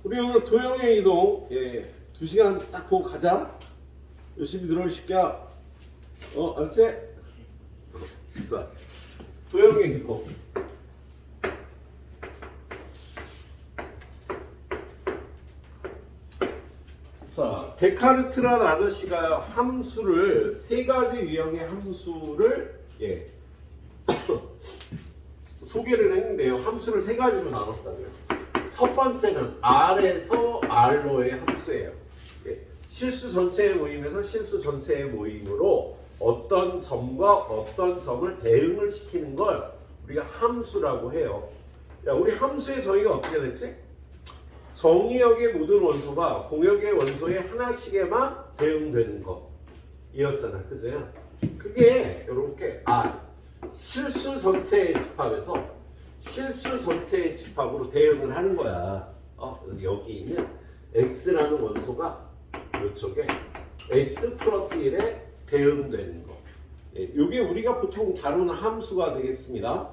우리 오늘 도형의 이동 2시간 딱 보고 가자. 열심히 들어 이 새끼야. 알았지? 자, 도형의 이동. 자, 데카르트라는 아저씨가 함수를 세 가지 유형의 함수를 소개를 했는데요. 함수를 세 가지로 나눴다고요. 첫 번째는 R에서 R로의 함수예요. 실수 전체의 모임에서 실수 전체의 모임으로 어떤 점과 어떤 점을 대응을 시키는 걸 우리가 함수라고 해요. 야, 우리 함수의 정의가 어떻게 됐지? 정의역의 모든 원소가 공역의 원소의 하나씩에만 대응되는 거 이었잖아, 그죠? 그게 이렇게 실수 전체의 집합에서 실수 전체의 집합으로 대응을 하는 거야. 여기 있는 x라는 원소가 이쪽에 x 플러스 1에 대응되는 거. 이게 우리가 보통 다루는 함수가 되겠습니다.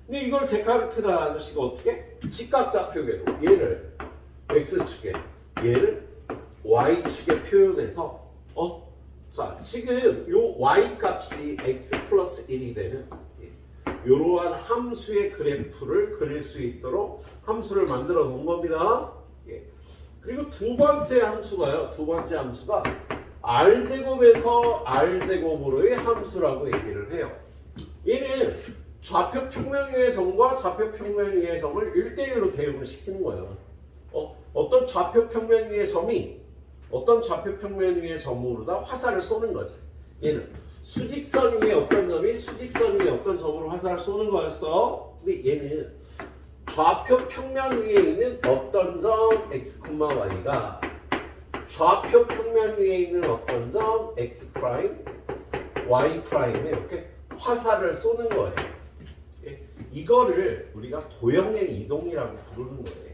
근데 이걸 데카르트라는 아저씨가 어떻게? 직각좌표계로 얘를 x축에 얘를 y축에 표현해서 자, 지금 요 y 값이 x 플러스 1이 되는 이러한 함수의 그래프를 그릴 수 있도록 함수를 만들어 놓은 겁니다. 그리고 두 번째 함수가요. 두 번째 함수가 r제곱에서 r제곱으로의 함수라고 얘기를 해요. 얘는 좌표 평면위의 점과 좌표 평면위의 점을 1대1로 대응을 시키는 거예요. 어떤 좌표 평면위의 점이 어떤 좌표 평면위의 점으로다 화살을 쏘는 거지. 얘는 수직선 위에 어떤 점이 수직선 위에 어떤 점으로 화살을 쏘는 거였어. 근데 얘는 좌표 평면 위에 있는 어떤 점 x, y가 좌표 평면 위에 있는 어떤 점 x 프라임, y 프라임에 이렇게 화살을 쏘는 거예요. 이거를 우리가 도형의 이동이라고 부르는 거예요.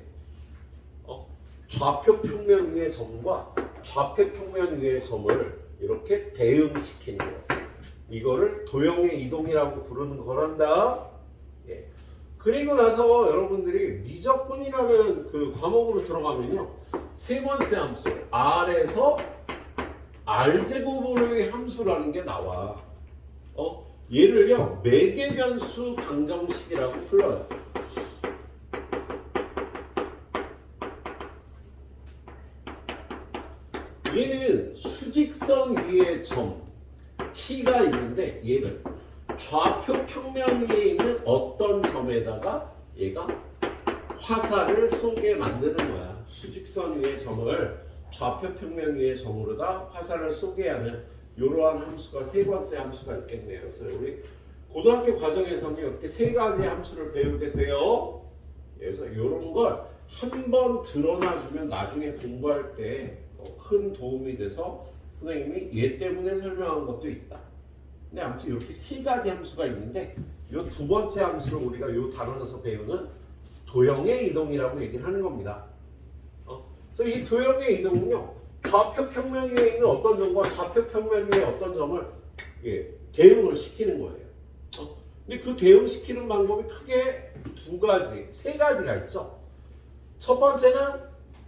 좌표 평면 위의 점과 좌표 평면 위의 점을 이렇게 대응시키는 거. 이거를 도형의 이동이라고 부르는 거란다. 그리고 나서 여러분들이 미적분이라는 그 과목으로 들어가면요. 세 번째 함수 R에서 R제곱으로의 함수라는 게 나와. 얘를요. 매개변수 방정식이라고 불러요. 얘는 수직선 위에 점 T가 있는데 얘는 좌표 평면 위에 있는 어떤 점에다가 얘가 화살을 쏘게 만드는 거야. 수직선 위의 점을 좌표 평면 위의 점으로다 화살을 쏘게 하는 이러한 함수가 세 번째 함수가 있겠네요. 그래서 우리 고등학교 과정에서는 이렇게 세 가지 함수를 배우게 돼요. 그래서 이런 걸 한번 드러나주면 나중에 공부할 때 큰 도움이 돼서 선생님이 얘 때문에 설명한 것도 있다. 근데 아무튼 이렇게 세 가지 함수가 있는데 이 두 번째 함수를 우리가 요 단원에서 배우는 도형의 이동이라고 얘기를 하는 겁니다. 그래서 이 도형의 이동은요. 좌표 평면 위에 있는 어떤 점과 좌표 평면 위에 어떤 점을 대응을 시키는 거예요. 근데 그 대응시키는 방법이 크게 두 가지, 세 가지가 있죠. 첫 번째는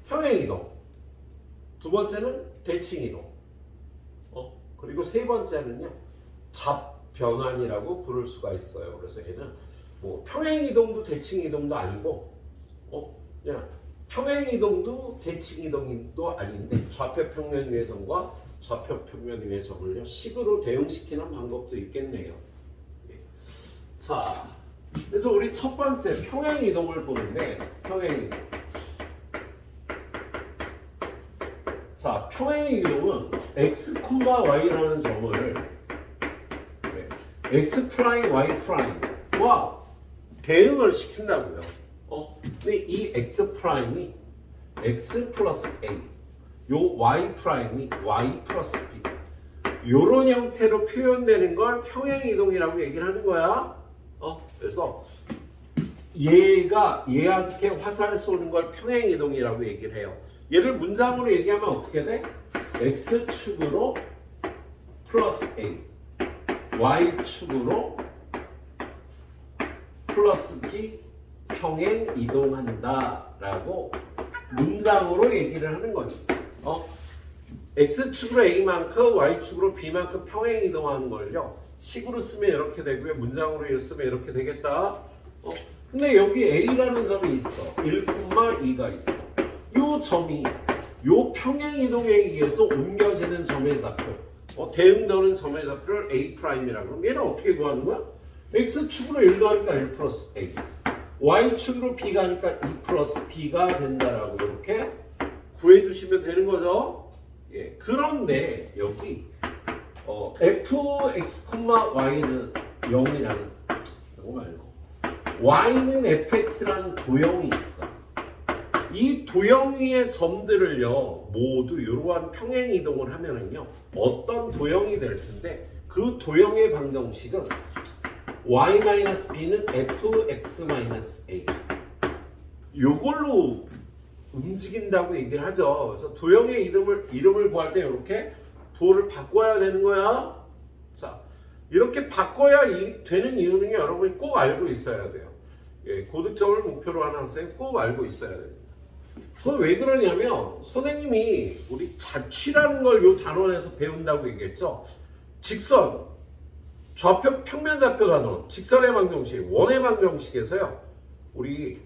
평행 이동, 두 번째는 대칭 이동, 그리고 세 번째는요. 잡변환이라고 부를 수가 있어요. 그래서 얘는 뭐 평행 이동도 대칭 이동도 아니고, 그냥 평행 이동도 대칭 이동도 아닌데 좌표 평면 위의 점과 좌표 평면 위의 점을요 식으로 대응시키는 방법도 있겠네요. 자, 그래서 우리 첫 번째 평행 이동을 보는데 평행 이동. 자, 평행 이동은 x, y라는 점을 x 프라임, y 프라임과 대응을 시킨다고요. 근데 이 x 프라임이 x 플러스 a, 요 y 프라임이 y 플러스 b, 요런 형태로 표현되는 걸 평행 이동이라고 얘기를 하는 거야. 그래서 얘가 얘한테 화살을 쏘는 걸 평행 이동이라고 얘기를 해요. 얘를 문장으로 얘기하면 어떻게 돼? x축으로 플러스 a, y축으로 플러스 b 평행 이동한다 라고 문장으로 얘기를 하는 거지. x축으로 a만큼 y축으로 b만큼 평행 이동하는 걸요. 식으로 쓰면 이렇게 되고요. 문장으로 쓰면 이렇게 되겠다. 근데 여기 a라는 점이 있어. 1,2가 있어. 이 점이 요 평행 이동에 의해서 옮겨지는 점의 좌표, 대응되는 점의 좌표를 a'이라고. 그럼 얘는 어떻게 구하는 거야? x축으로 1 가니까 1 플러스 a, y축으로 b 가니까 2 플러스 b가 된다라고 이렇게 구해주시면 되는 거죠. 예, 그런데 여기 fx, y는 0이라는 이거 말고 y는 fx라는 도형이 있어. 이 도형 위의 점들을요 모두 이러한 평행 이동을 하면은요 어떤 도형이 될 텐데 그 도형의 방정식은 y-b는 fx-a 요걸로 움직인다고 얘기를 하죠. 그래서 도형의 이름을 구할 때 이렇게 부호를 바꿔야 되는 거야. 자, 이렇게 바꿔야 되는 이유는 여러분이 꼭 알고 있어야 돼요. 예, 고득점을 목표로 하는 학생 꼭 알고 있어야 됩니다. 그건 왜 그러냐면 선생님이 우리 자취라는 걸 요 단원에서 배운다고 얘기했죠. 직선, 좌표, 평면 좌표 단원, 직선의 방정식, 원의 방정식에서요. 우리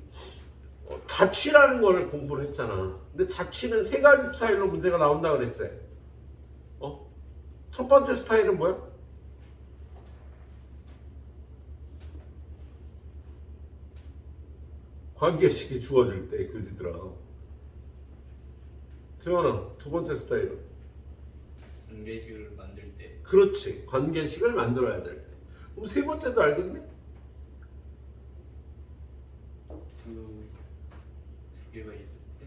자취라는 걸 공부를 했잖아. 근데 자취는 세 가지 스타일로 문제가 나온다 그랬지. 첫 번째 스타일은 뭐야? 관계식이 주어질 때 그지더라. 재원아, 두 번째 스타일은? 관계식을 만들 때. 그렇지. 관계식을 만들어야 될 때. 그럼 세 번째도 알겠네? 두 개가 있을 때.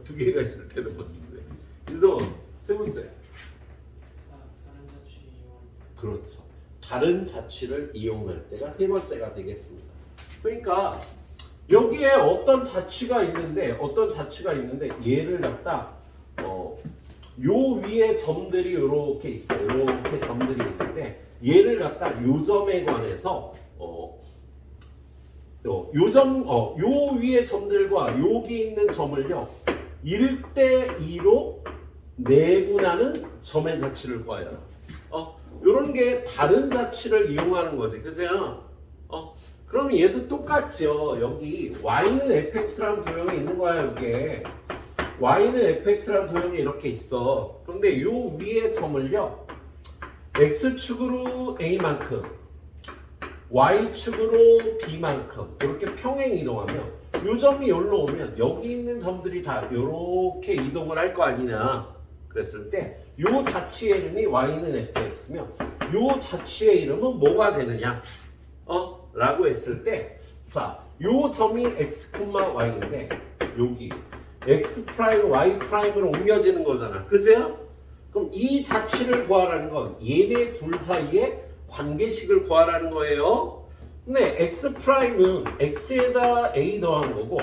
두 개가 있을 때는 뭔데? 인성원, 세 번째. 다른 자취. 그렇죠. 다른 자취를 이용할 때가 세 번째가 되겠습니다. 그러니까 여기에 어떤 자취가 있는데 얘를 갖다 요 위에 점들이 이렇게 있어요. 이렇게 점들이 있는데 얘를 갖다 요 점에 관해서 요 위에 점들과 여기 있는 점을요 1대2로 내분하는 점의 자취를 구하여라. 요런 게 다른 자취를 이용하는 거지. 그죠? 그럼 얘도 똑같죠. 여기 y는 fx라는 도형이 있는 거야. 여기에 y는 fx라는 도형이 이렇게 있어. 그런데 요 위에 점을요 x축으로 a만큼 y축으로 b만큼 이렇게 평행 이동하면 요 점이 여기로 오면 여기 있는 점들이 다 이렇게 이동을 할 거 아니냐. 그랬을 때 요 자취의 이름이 y는 fx면 요 자취의 이름은 뭐가 되느냐? 라고 했을 때, 자, 요 점이 x, y인데 여기 x 프라임, y 프라임으로 옮겨지는 거잖아. 그죠? 그럼 이 자취를 구하라는 건 얘네 둘 사이의 관계식을 구하라는 거예요. 근데 x 프라임은 x에다 a 더한 거고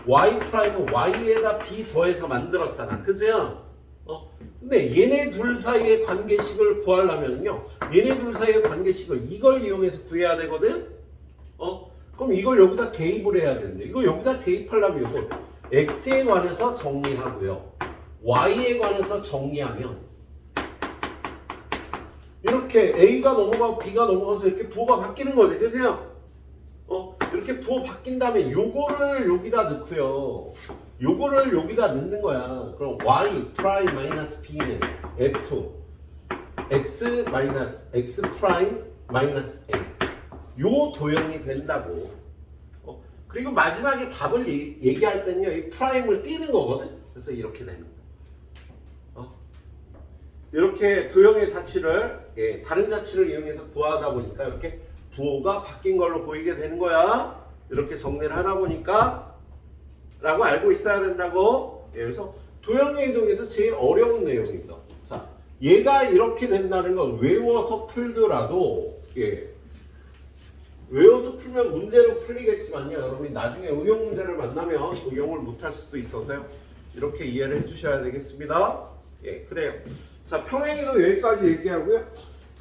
y 프라임은 y에다 b 더해서 만들었잖아. 그죠? 근데 얘네 둘 사이의 관계식을 구하려면요 얘네 둘 사이의 관계식을 이걸 이용해서 구해야 되거든. 그럼 이걸 여기다 대입을 해야 되는데 이거 여기다 대입하려면 이걸 x에 관해서 정리하고요 y에 관해서 정리하면 이렇게 a가 넘어가고 b가 넘어가서 이렇게 부호가 바뀌는 거지. 그죠? 이렇게 부호 바뀐 다음에 요거를 여기다 넣고요 요거를 여기다 넣는 거야. 그럼 y 프라임 마이너스 b는 f x 마이너스 x 프라임 마이너스 a 요 도형이 된다고. 그리고 마지막에 답을 얘기할 때는요 이 프라임을 띄는 거거든. 그래서 이렇게 되는 거야. 이렇게 도형의 자취를 다른 자취를 이용해서 구하다 보니까 이렇게 부호가 바뀐 걸로 보이게 되는 거야. 이렇게 정리를 하다 보니까 라고 알고 있어야 된다고. 그래서 도형의 이동에서 제일 어려운 내용이 있어. 자, 얘가 이렇게 된다는 건 외워서 풀더라도 외워서 풀면 문제로 풀리겠지만요. 여러분이 나중에 응용 문제를 만나면 응용을 못할 수도 있어서요. 이렇게 이해를 해주셔야 되겠습니다. 그래요. 자, 평행 이동 여기까지 얘기하고요.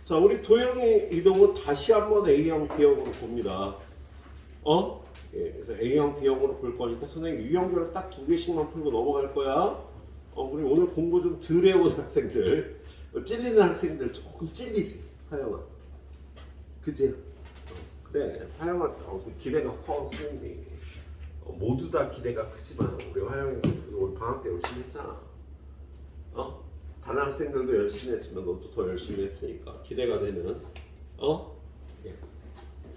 자, 우리 도형의 이동은 다시 한번 A형 기억으로 봅니다. 예, 그래서 A형, B형으로 볼 거니까 선생님 유형별로 딱 2개씩만 풀고 넘어갈 거야. 그리고 오늘 공부 좀 덜 해온 학생들, 찔리는 학생들 조금 찔리지, 하영아. 그지? 그래, 하영아 기대가 커, 선생님이. 모두 다 기대가 크지만 우리 화영이가 우리 방학 때 열심히 했잖아. 다른 학생들도 열심히 했지만 너도 더 열심히 했으니까 기대가 되는 예.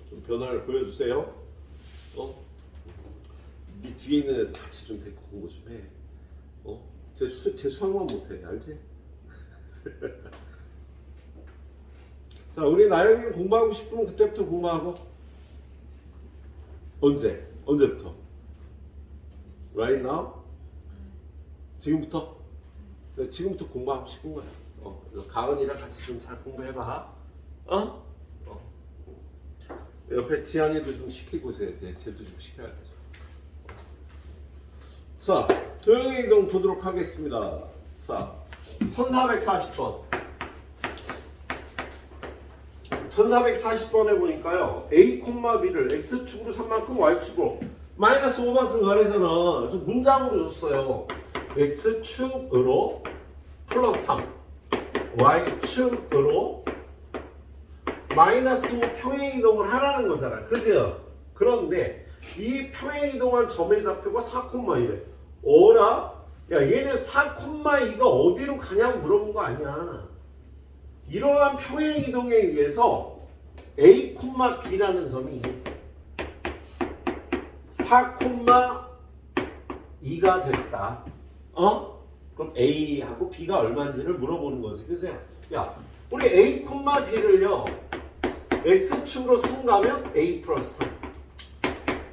좀 변화를 보여주세요. 네 뒤에 있는 애들 같이 좀 데리고 공부 좀 해. 제 수학만 못해, 알지? 자, 우리 나영이는 공부하고 싶으면 그때부터 공부하고. 언제부터? Right now? 지금부터? 지금부터 공부하고 싶은 거야. 가은이랑 같이 좀 잘 공부해봐. 옆에 지한이도 좀 시키고 쟤도 좀 시켜야겠죠. 자, 도형의 이동 보도록 하겠습니다. 자, 1440번. 1440번에 보니까요. A, B를 X축으로 3만큼 Y축으로 마이너스 5만큼 가래잖아. 그래서 문장으로 줬어요. X축으로 플러스 3 Y축으로 마이너스 5 평행이동을 하라는 거잖아. 그죠? 그런데 이 평행이동한 점의 좌표가 4,2래. 어라? 야, 얘는 4,2가 어디로 가냐고 물어본 거 아니야. 이러한 평행이동에 의해서 A, B라는 점이 4,2가 됐다. 그럼 A하고 B가 얼마인지를 물어보는 거지. 그죠? 야, 우리 A, B를요. X축으로 3 가면 A 플러스 3.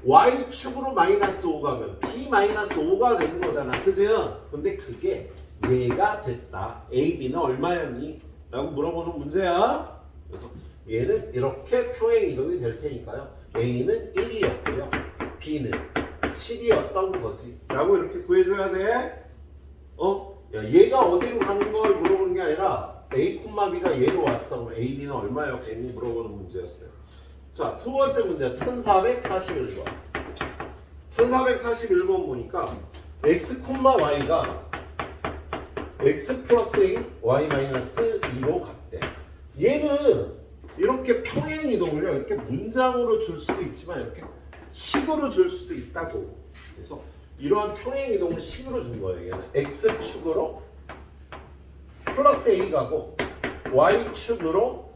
Y축으로 마이너스 5 가면 B 마이너스 5가 되는 거잖아. 그죠? 근데 그게 얘가 됐다. A, B는 얼마였니? 라고 물어보는 문제야. 그래서 얘는 이렇게 평행이동이 될 테니까요. A는 1이었고요. B는 7이었던 거지. 라고 이렇게 구해줘야 돼. 야, 얘가 어디로 가는 걸 물어보는 게 아니라 A, B가 얘로 왔어. 그럼 A, B는 얼마였겠니? 물어보는 문제였어요. 자, 두 번째 문제 1441번. 1441번 보니까 X, Y가 X 플러스 A, Y 마이너스 2로 갔대. 얘는 이렇게 평행이동을요. 이렇게 문장으로 줄 수도 있지만 이렇게 식으로 줄 수도 있다고. 그래서 이러한 평행이동을 식으로 준 거예요. 얘는 X축으로 플러스 A 가고 Y축으로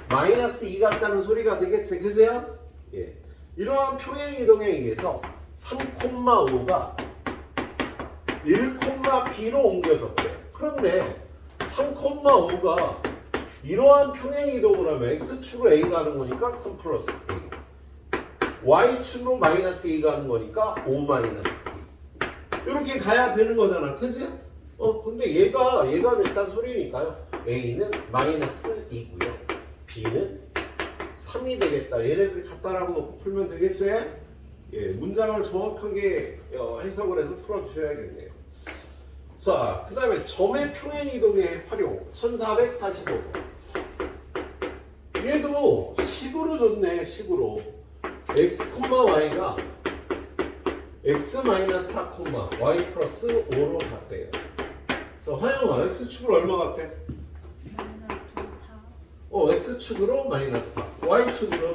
마이너스 2 같다는 소리가 되겠지. 그죠? 예. 이러한 평행이동에 의해서 3,5가 1,B로 옮겨졌대. 그런데 3,5가 이러한 평행이동을 하면 X축으로 A 가는 거니까 3 플러스 A, Y축으로 마이너스 A 가는 거니까 5 마이너스 A. 이렇게 가야 되는 거잖아. 그지? 근데 얘가 됐다는 소리니까요. A는 마이너스 2고요. B는 3이 되겠다. 얘네들이 같다라고 놓고 풀면 되겠지? 예, 문장을 정확하게 해석을 해서 풀어주셔야겠네요. 자, 그 다음에 점의 평행이동의 활용 1445번. 얘도 식으로 줬네. 식으로 X, Y가 X-4, Y 플러스 5로 갔대요. 자, 화영아, X축으로 얼마 갔대? X축으로 마이너스 4, Y축으로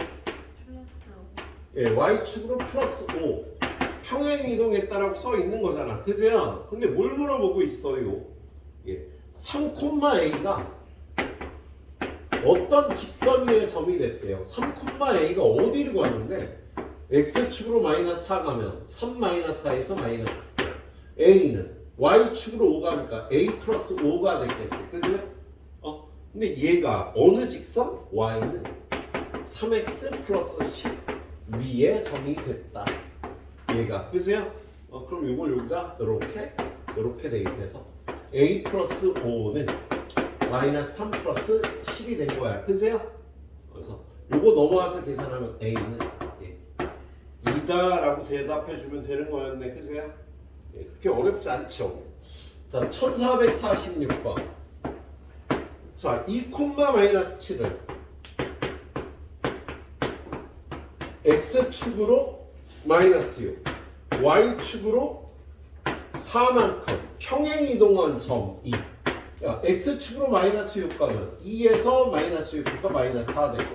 예, Y축으로 플러스 5. 평행이동했다라고 써 있는 거잖아. 그죠? 근데 뭘 물어보고 있어요? 예, 3,A가 어떤 직선 위의 점이 됐대요. 3,A가 어디로 가는데 X축으로 마이너스 4 가면 3 마이너스 4에서 마이너스 A는 Y축으로 5 가니까 A 플러스 5가 됐겠지. 그죠? 근데 얘가 어느 직선? Y는 3X 플러스 10 위에 점이 됐다. 얘가. 그죠? 그럼 이걸 여기다 이렇게 대입해서 A 플러스 5는 마이너스 3 플러스 10이 된 거야. 그죠? 그래서 요거 넘어와서 계산하면 A는 2다라고 대답해 주면 되는 거였네. 그죠? 예, 그렇게 어렵지 않죠. 자, 1446번. 자, 2, 마이너스 7을 x축으로 마이너스 6, y축으로 4만큼 평행이동한 점 2. 야, x축으로 마이너스 6 가면 2에서 마이너스 6에서 마이너스 4 되고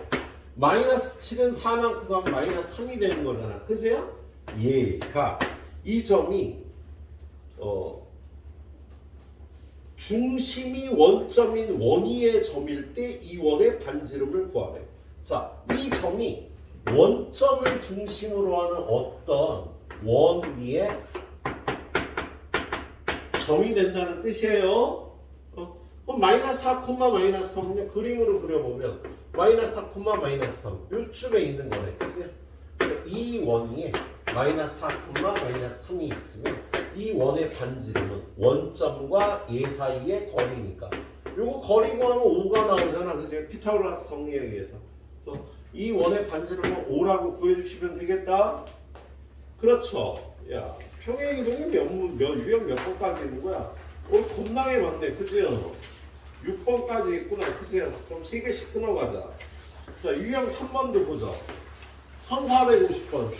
마이너스 7은 4만큼 가면 마이너스 3이 되는 거잖아. 그죠? 얘가 이 점이 중심이 원점인 원위의 점일 때 이 원의 반지름을 구하래. 자, 이 점이 원점을 중심으로 하는 어떤 원위의 점이 된다는 뜻이에요. 그럼 마이너스 4, 마이너스 3은 그림으로 그려보면 마이너스 4, 마이너스 3 요쯤에 있는 거네. 그치? 이 원위에 마이너스 4, 마이너스 3이 있으면 이 원의 반지름은 원점과 얘 사이의 거리니까 요거 거리 구하면 5가 나오잖아. 그치? 피타고라스 정리에 의해서. 그래서 이 원의 반지름은 5라고 구해주시면 되겠다. 그렇죠. 야, 평행이동이 유형 몇 번까지 있는 거야? 겁나게 많네. 그치요? 6번까지 있구나. 그치요? 그럼 3개씩 끊어가자. 자, 유형 3번도 보자. 1450번.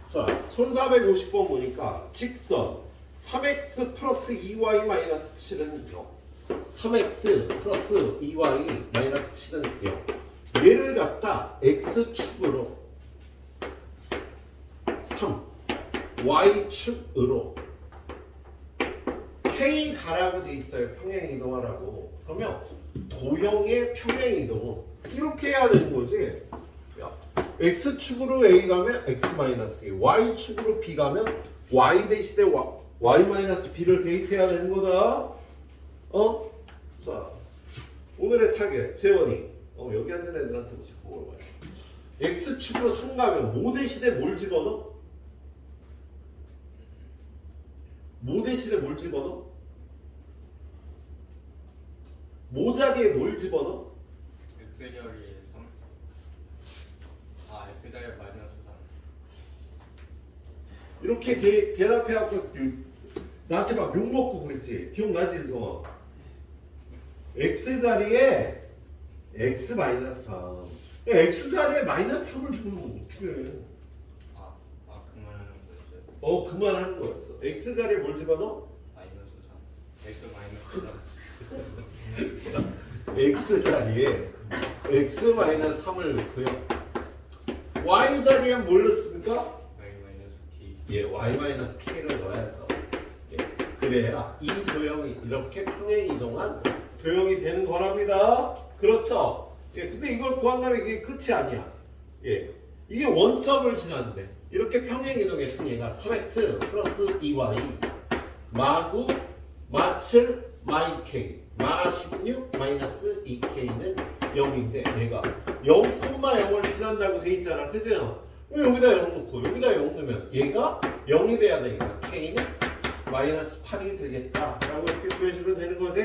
자, 1450번 보니까 직선 3x 플러스 2y 마이너스 7은 0. 3x 플러스 2y 마이너스 7은 0. 얘를 갖다 x축으로 3, y축으로 k 가라고 돼 있어요. 평행이동하라고. 그러면 도형의 평행이동은 이렇게 해야 되는 거지. 야, x축으로 a 가면 x-a, y축으로 b 가면 y 대신에 y-b를 대입해야 되는 거다. 자, 오늘의 타겟 재원이. 여기 앉은 애들한테 자꾸 물어봐요. x축으로 3 가면 모 대신에 뭘 집어넣어? 모 대신에 뭘 집어넣어? 모 자리에 뭘 집어넣어? X자리에 3. X자리에 마이너스 3. 이렇게 대답해갖고 나한테 막 욕먹고 그랬지. 기억나지, 성아? X자리에 X-3. X자리에 마이너스 3을 주면 어떻게 해? 그만하는 거였어요. 그만하는 거였어. X자리에 뭘 집어넣어? 마이너스 3. X 마이너스 3. X자리에 X-3을 넣고요. Y자리에 뭘 넣습니까? Y 마이너스 K. 예, Y-K를 넣어야 해서. 예, 그래야 이 도형이 이렇게 평행이동한 도형이 되는 거랍니다. 그렇죠? 예, 근데 이걸 구한다면 이게 끝이 아니야. 예, 이게 원점을 지났는데 이렇게 평행이동했던 얘가 3x 플러스 2y 마구 마7 마2k 마16 마이너스 2k는 0인데 얘가 0,0을 지난다고 돼 있잖아. 그죠? 그럼 여기다 0 넣고 여기다 0 넣으면 얘가 0이 돼야 되니까 k는 마이너스 8이 되겠다 라고 이렇게 구해주면 되는 거지.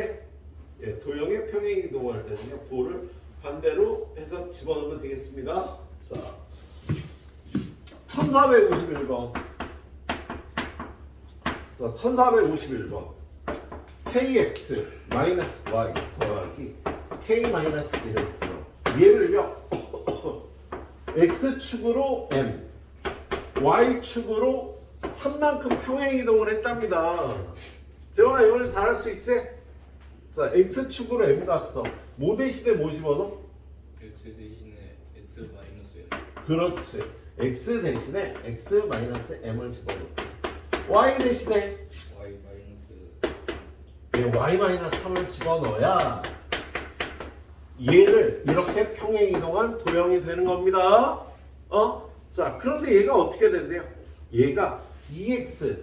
예, 도형의 평행이동할 때는요 부호를 반대로 해서 집어넣으면 되겠습니다. 자, 1451번. 자, 1451번. kx 마이너스 y 더하기 k 마이너스 1을 얘를요 x축으로 m, y축으로 3만큼 평행이동을 했답니다. 재원아 이번엔 잘할 수 있지? 자, x축으로 m 갔어. 뭐 대신에 뭐 집어넣어? X 대신에 X 마이너스 1. 그렇지. x 대신에 x 마이너스 m을 집어넣고 y 대신에 Y 마이너스 y 마이너스 3을 집어넣어야 얘를 이렇게 평행이동한 도형이 되는 겁니다. 자, 그런데 얘가 어떻게 된대요? 얘가 2x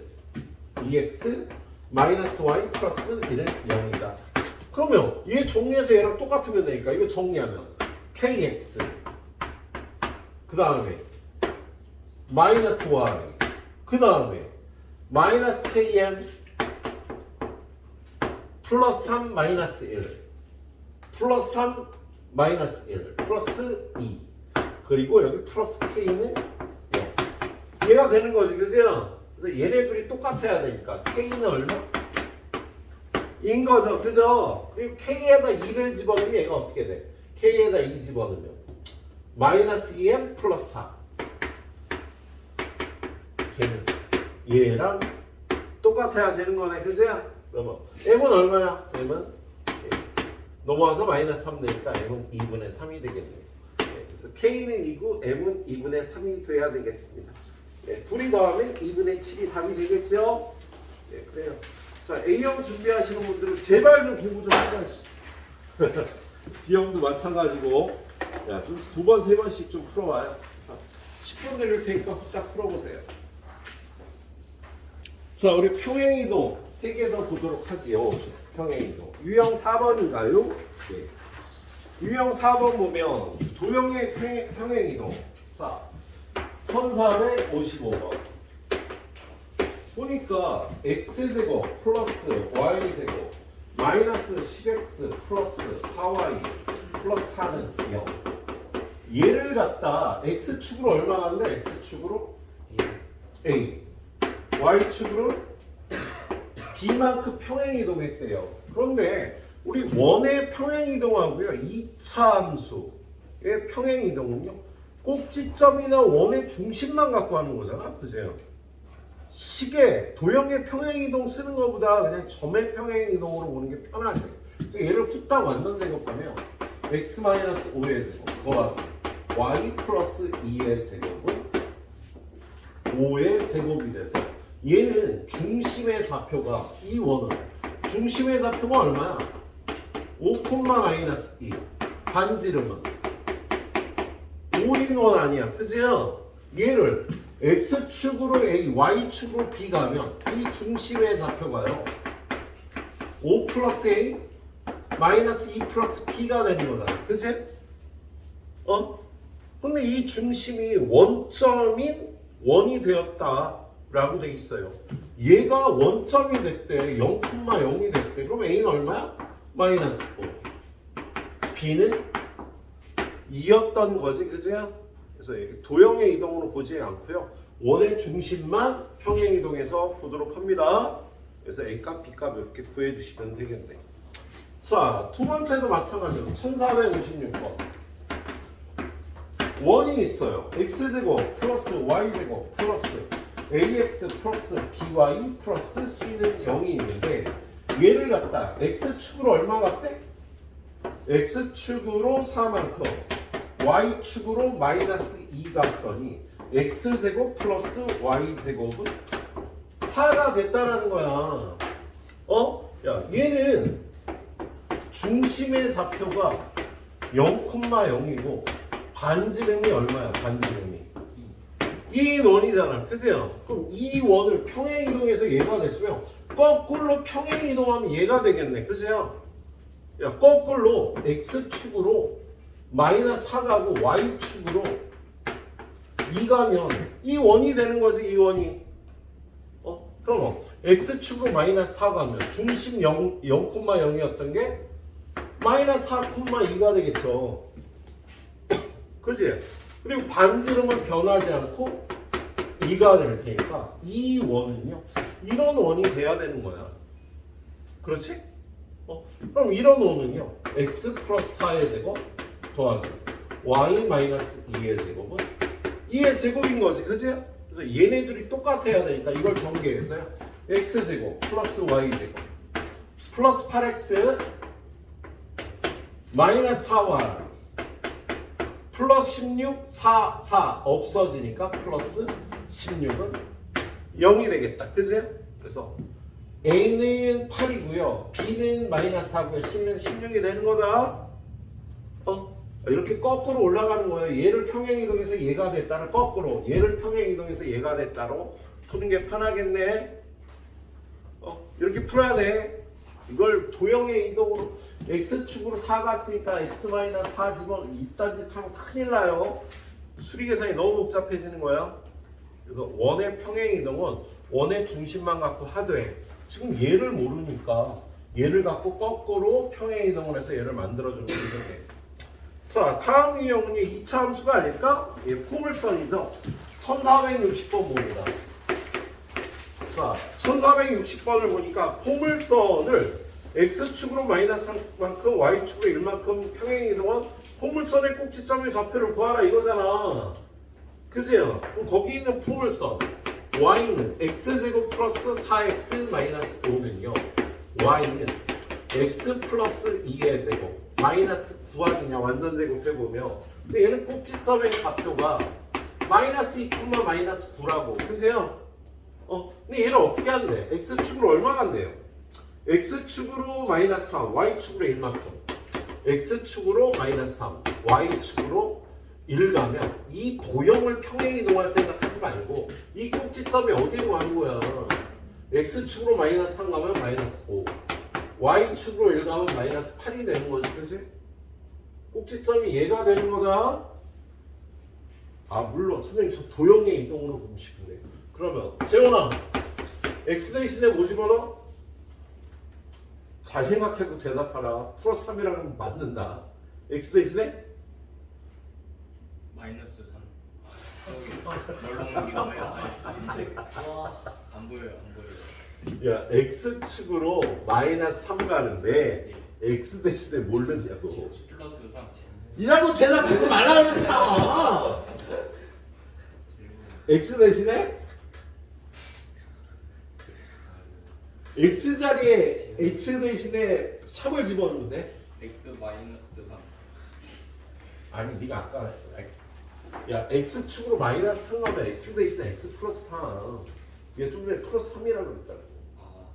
마이너스 y 플러스 1은 0이다. 그러면 얘 정리해서 얘랑 똑같으면 되니까 이거 정리하면 kx 그 다음에 마이너스 y 그 다음에 마이너스 km 플러스 3 마이너스 1 플러스 3 마이너스 1 플러스 2 그리고 여기 플러스 k는 0 얘가 되는 거지. 그죠? 그래서 얘네들이 똑같아야 되니까 k는 얼마? 인 거죠. 그죠? 그리고 k에다 2를 집어넣으면 얘가 어떻게 돼? k에다 2 집어넣으면 마이너스 2m 플러스 4. 걔는 얘랑 똑같아야 되는 거네. 그죠? 그러면 m은 얼마야? m은 넘어와서 마이너스 3 되니까 m은 2분의 3이 되겠네요. 그래서 k는 2고 m은 2분의 3이 돼야 되겠습니다. 둘이 더하면 2분의 7이 답이 되겠죠? 그래요. 자, A형 준비하시는 분들은 제발 좀 공부 좀 하자. B형도 마찬가지고, 야, 좀 두 번, 세 번씩 좀 풀어봐요. 자, 10분 드릴 테니까 후딱 풀어보세요. 자, 우리 평행이동 3개 더 보도록 하지요. 평행이동. 유형 4번인가요? 네. 유형 4번 보면 도형의 평행이동. 자, 1455번. 보니까 x제곱 플러스 y제곱 마이너스 10x 플러스 4y 플러스 4는 0. 얘를 갖다 x축으로 얼마 간대? x축으로 a, y축으로 b만큼 평행이동했대요. 그런데 우리 원의 평행이동하고요 2차 함수의 평행이동은요 꼭지점이나 원의 중심만 갖고 하는 거잖아. 그죠? 식의 도형의 평행이동 쓰는 것보다 그냥 점의 평행이동으로 보는 게 편하죠. 얘를 후딱 완전 제곱하면 x-5의 제곱 더하기 y 플러스 2의 제곱은 5의 제곱이 돼서 얘는 중심의 좌표가 이 원은 중심의 좌표가 얼마야? 5,-2 반지름은 5인1 아니야. 그죠? 얘를 x축으로 a, y축으로 b 가면 이 중심의 좌표가요 5 플러스 a 마이너스 2 플러스 b가 되는 거잖아. 그치? 근데 이 중심이 원점인 원이 되었다 라고 돼 있어요. 얘가 원점이 됐대. 0,0이 됐대. 그럼 a는 얼마야? 마이너스 5. b는 2였던 거지. 그치? 그래서 도형의 이동으로 보지 않고요. 원의 중심만 평행 이동해서 보도록 합니다. 그래서 A값, B값 이렇게 구해주시면 되겠네요. 자, 두 번째도 마찬가지로 1456번. 원이 있어요. x제곱 플러스 y제곱 플러스 ax 플러스 by 플러스 c는 0이 있는데 얘를 갖다 x축으로 얼마 같대? x축으로 4만큼 y축으로 마이너스 2 갔더니 x제곱 플러스 y제곱은 4가 됐다라는 거야. 야, 얘는 중심의 좌표가 0,0이고 반지름이 얼마야? 반지름이 2원이잖아. 그죠? 그럼 이 원을 평행이동해서 얘가 됐으면 거꾸로 평행이동하면 얘가 되겠네. 그죠? 야, 거꾸로 x축으로 마이너스 4가고 y축으로 2가면 이 원이 되는 거지. 이 원이. 그럼 x축으로 마이너스 4가면 중심 0,0이었던 게 마이너스 4,2가 되겠죠. 그지? 그리고 반지름은 변하지 않고 2가 될 테니까 이 원은요 이런 원이 돼야 되는 거야. 그렇지? 그럼 이런 원은요 x 플러스 4의 제곱 더하기 y 마이너스 2의 제곱은 2의 제곱인 거지. 그치? 그래서 얘네들이 똑같아야 되니까 이걸 전개해서요 x제곱 플러스 y제곱 플러스 8x 마이너스 4y 플러스 16 4 4 없어지니까 플러스 16은 0이 되겠다. 그치? 그래서 a는 8이고요 b는 마이너스 4고요 c는 16이 되는 거다. 이렇게 거꾸로 올라가는 거예요. 얘를 평행이동해서 얘가 됐다를 거꾸로 얘를 평행이동해서 얘가 됐다로 푸는 게 편하겠네. 이렇게 풀어야 돼. 이걸 도형의 이동으로 x축으로 4가 쓰니까 x-4 집어 이딴 짓 하면 큰일 나요. 수리 계산이 너무 복잡해지는 거야. 그래서 원의 평행이동은 원의 중심만 갖고 하되 지금 얘를 모르니까 얘를 갖고 거꾸로 평행이동을 해서 얘를 만들어주면 되겠네. 자, 다음 유형은 2차 함수가 아닐까? 포물선이죠. 1460번 봅니다. 자, 1460번을 보니까 포물선을 x축으로 마이너스 3만큼 y축으로 1만큼 평행이동한 포물선의 꼭지점의 좌표를 구하라 이거잖아. 그지요? 그럼 거기 있는 포물선 y는 x제곱 플러스 4x 마이너스 5는요. y는 x 플러스 2의 제곱 마이너스 9 아니냐 완전 제곱해보면 근데 얘는 꼭지점의 좌표가 마이너스 2, 마이너스 9라고. 그세요? 근데 얘를 어떻게 한대? x축으로 얼마 간대요? x축으로 마이너스 3, y축으로 1만큼. x축으로 마이너스 3, y축으로 1 가면 이 도형을 평행이동할 생각하지 말고 이 꼭지점이 어디로 가는 거야? x축으로 마이너스 3 가면 마이너스 5, y축으로 1 가면 마이너스 8이 되는 거지. 그치? 꼭지점이 얘가 되는 거다. 아 물론 선생님 저 도형의 이동으로 보고 싶은데 그러면 재원아 x 대신에 뭐 집어넣어? 잘 생각하고 대답하라. 플러스 3이랑 맞는다. x 대신에? 마이너스 3. 여기 멀렁한 게 뭐예요? 안 보여요, 안 보여요. 야 x축으로 마이너스 3 가는데 x 대신에 뭘 넣냐고. 플러스 3. 이라고 대답하지 말라 그랬잖아. x 대신에? x 자리에 x 대신에 3을 집어넣는데? x 마이너스 3. 아니 네가 아까 야 x축으로 마이너스 3 가면 x 대신에 x 플러스 3. 얘 좀 전에 플러스 3이라고 그랬다고. 아,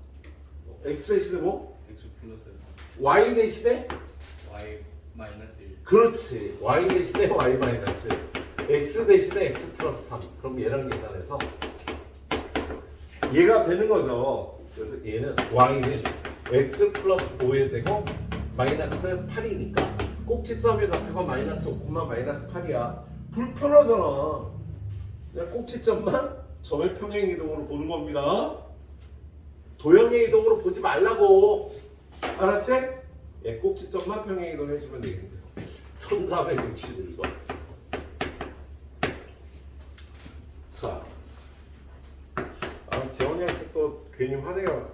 x 대신에 뭐? x 플러스 3. y 대신에? y 마이너스 1. 그렇지. y 대신에 y 마이너스 x 대신에 x 플러스 3. 그럼 얘랑 계산해서 얘가 되는 거죠. 그래서 얘는 y는 x 플러스 5의 제곱 마이너스 8이니까 꼭지점의 좌표가 마이너스 5, 마이너스 8이야. 불편하잖아. 그냥 꼭지점만 점의 평행 이동으로 보는 겁니다. 도형의 이동으로 보지 말라고. 알았지? 예, 꼭지점만 평행 이동해주면 되겠네요. 1461번. 자, 재원이한테 또 괜히 화내가지고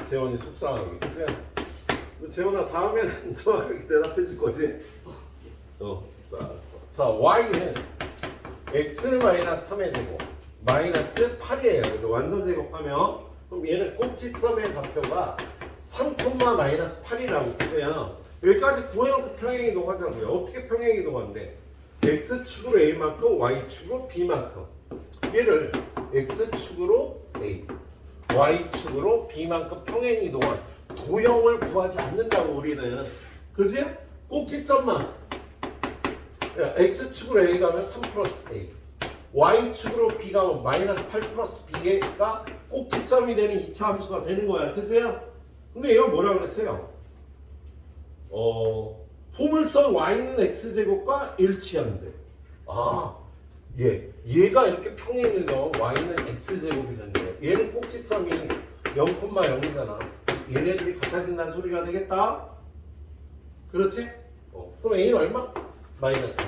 재원이 속상하게. 그래서 재원아 다음에는 정확하게 대답해줄 거지? 자, y는 x-3의 제곱 마이너스 8이에요. 그래서 완전 제곱하면 그럼 얘는 꼭지점의 좌표가 3, 마이너스 8이라고 보세요. 여기까지 구해놓고 평행이동 하자고요. 어떻게 평행이동 하는데? x축으로 a만큼 y축으로 b만큼. 얘를 x축으로 a, y축으로 b만큼 평행이동한 도형을 구하지 않는다고 우리는. 그지? 꼭지점만. x축으로 a 가면 3 플러스 a, y축으로 b 가면 마이너스 8 플러스 b가 꼭지점이 되는 2차 함수가 되는 거야. 그죠? 근데 얘가 뭐라 그랬어요? 포물선 y는 x제곱과 일치한대. 얘가 이렇게 평행이동 y는 x제곱이 된대요. 얘는 꼭지점이 0,0이잖아. 얘네들이 같아진다는 소리가 되겠다. 그렇지? 그럼 a는 얼마? 마이너스 3.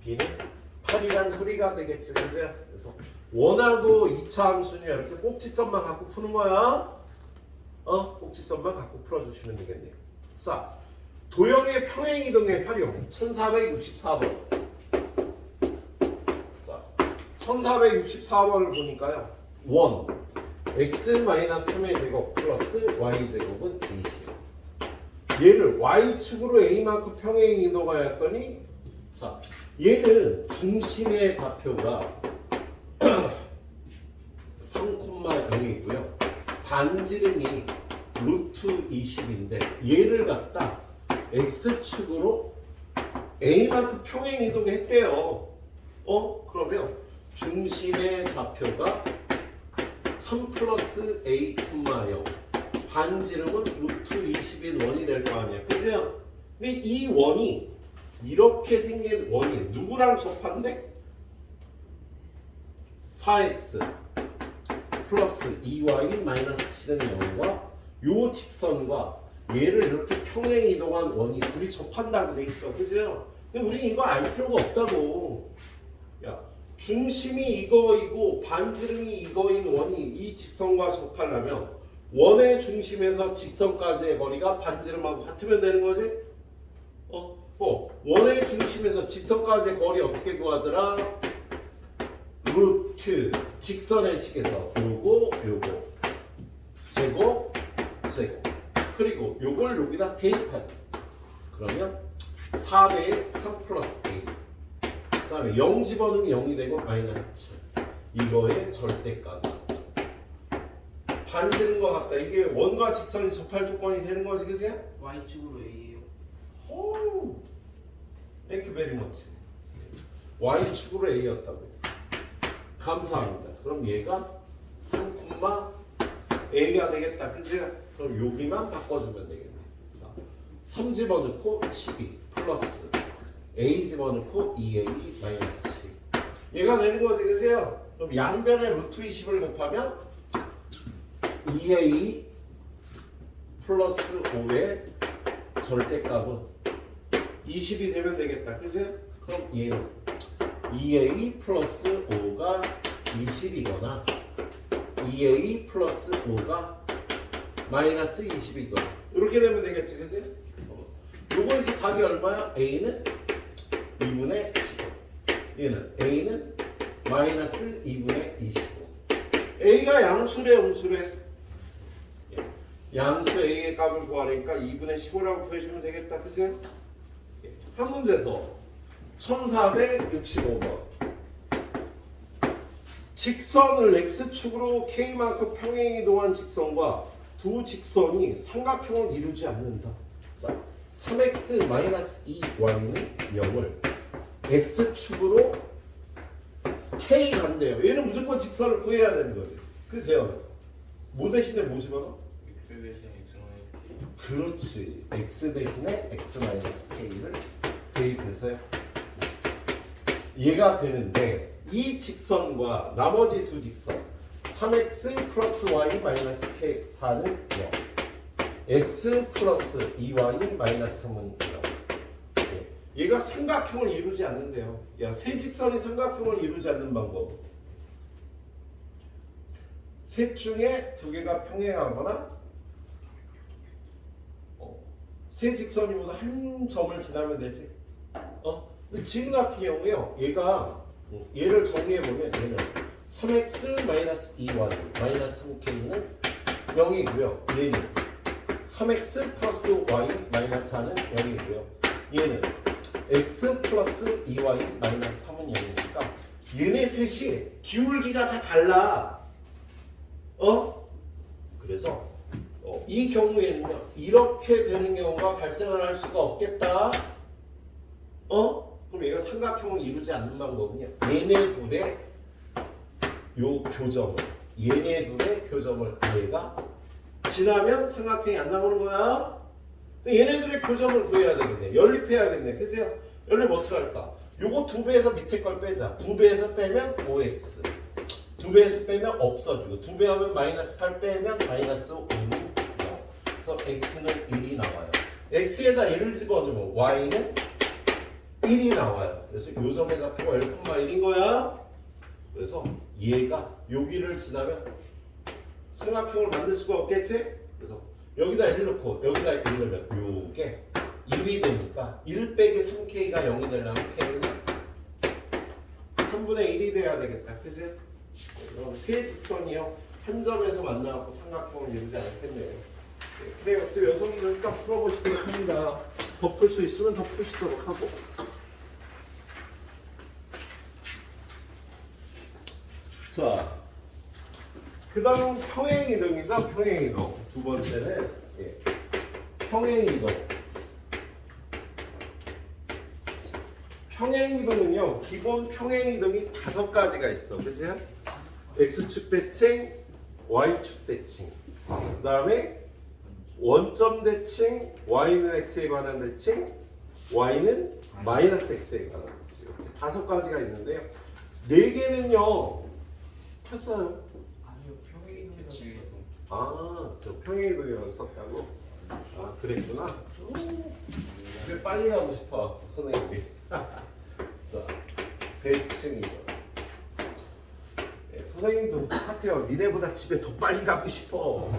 b는 8이란 소리가 되겠지. 그죠? 그래서 원하고 2차 함수는 이렇게 꼭지점만 갖고 푸는 거야. 꼭지점만 갖고 풀어주시면 되겠네요. 자, 도형의 평행이동의 활용 1464번. 자, 1464번을 보니까요. 원 x-3의 제곱 플러스 y제곱은 a시요. 얘를 y축으로 a만큼 평행이동하였더니 자, 얘는 중심의 좌표가 3,0이고요. 반지름이 루트 20인데 얘를 갖다 x축으로 a만큼 평행 이동했대요. 그러면 중심의 좌표가 3 플러스 a, 0. 반지름은 루트 20인 원이 될 거 아니야. 그죠? 근데 이 원이 이렇게 생긴 원이 누구랑 접한데? 4x 플러스 2y 마이너스 7은 0과 요 직선과 얘를 이렇게 평행 이동한 원이 둘이 접한다고 돼 있어. 그죠? 근데 우린 이거 알 필요가 없다고. 야, 중심이 이거이고 반지름이 이거인 원이 이 직선과 접하려면 원의 중심에서 직선까지의 거리가 반지름하고 같으면 되는 거지? 원의 중심에서 직선까지의 거리 어떻게 구하더라? 루트 직선의 식에서 요거 제곱 그리고 요걸 여기다 대입하자. 그러면 4대 3 플러스 A 그 다음에 0 집어넣으면 0이 되고 마이너스 7 이거의 절대값 반지는 것 같다. 이게 원과 직선이 접할 조건이 되는 거지 그세요? Y축으로 A예요. 오, 땡큐 베리 머치. Y축으로 A였다고요. 감사합니다. 그럼 얘가 3, A가 되겠다. 그죠? 그럼 여기만 바꿔주면 되겠네. 자, 3 집어넣고 12 플러스 A 집어넣고 2A 마이너스 10 얘가 되는 거지. 그죠? 그럼 양변에 루트 20을 곱하면 2A 플러스 5의 절대값은 20이 되면 되겠다. 그죠? 그럼 얘는 2A 플러스 5가 20이거나 2A 플러스 5가 마이너스 20이거나 이렇게 되면 되겠지. 그죠? 요거에서 답이 얼마야? A는 2분의 15 얘는 A는 마이너스 2분의 25 A가 양수래 음수래? 양수 A의 값을 구하니까 2분의 15라고 구해주면 되겠다. 그죠? 한 문제 더 1465번 직선을 X축으로 K만큼 평행 이동한 직선과 두 직선이 삼각형을 이루지 않는다. 자, 3x-2y는 0을 X축으로 K 간대요. 얘는 무조건 직선을 구해야 되는 거지. 그죠? 뭐 대신에 뭐 집어넣어? X 대신 X는 그렇지. X 대신에 X-K를 대입해서요. 얘가 되는데 이 직선과 나머지 두 직선 3x 플러스 y 마이너스 k 4는 0 x 플러스 2y 마이너스 3은 0 얘가 삼각형을 이루지 않는데요. 야, 세 직선이 삼각형을 이루지 않는 방법 셋 중에 두 개가 평행하거나 세 직선이 모두 한 점을 지나면 되지. 근데 지금 같은 경우에요. 얘를 정리해 보면 얘는 3x-2y 마이너스 3k는 0이고요. 얘는 3x 플러스 y 마이너스 4는 0이고요. 얘는 x 플러스 2y 마이너스 3은 0이니까 얘네 셋이 기울기가 다 달라. 그래서 이 경우에는요. 이렇게 되는 경우가 발생을 할 수가 없겠다. 그럼 얘가 삼각형을 이루지 않는 방법은요. 얘네 둘의 교점을 얘가 지나면 삼각형이 안 나오는 거야. 얘네들의 교점을 구해야 되겠네. 연립해야겠네. 그죠? 연립 어떻게 할까? 요거 2배에서 밑에 걸 빼자. 2배에서 빼면 5x 2배에서 빼면 없어지고 2배 하면 마이너스 8 빼면 마이너스 5는 0. 그래서 x는 1이 나와요. x에다 1을 집어넣으면 y는 1이 나와요. 그래서 요 점의 좌표가 1,1인 거야. 그래서 얘가 여기를 지나면 삼각형을 만들 수가 없겠지? 그래서 여기다 1 넣고 여기다 1 넣으면 요게 1이 되니까 1 빼기 3k가 0이 되려면 k는 3분의 1이 돼야 되겠다. 그치? 그럼 세 직선이요. 한 점에서 만나갖고 삼각형을 이루지 않겠네요. 그래요. 또 여성분들 일단 풀어보시도록 합니다. 더 풀 수 있으면 더 푸시도록 하고. 자, 그 다음 평행이동이죠. 평행이동. 두 번째는 평행이동. 평행이동은요. 기본 평행이동이 5가지가 있어. 그죠? X축 대칭, Y축 대칭. 그 다음에 원점 대칭, Y는 X에 관한 대칭, Y는 마이너스 X에 관한 대칭. 이렇게 5가지가 있는데요. 4개는요. 켰어요. 아니요, 평행이동이라고 저 평행이동이라고 썼다고? 그랬구나. 왜 빨리 가고 싶어, 선생님이. 자, 대칭이동. 선생님도 똑같아요. 니네보다 집에 더 빨리 가고 싶어.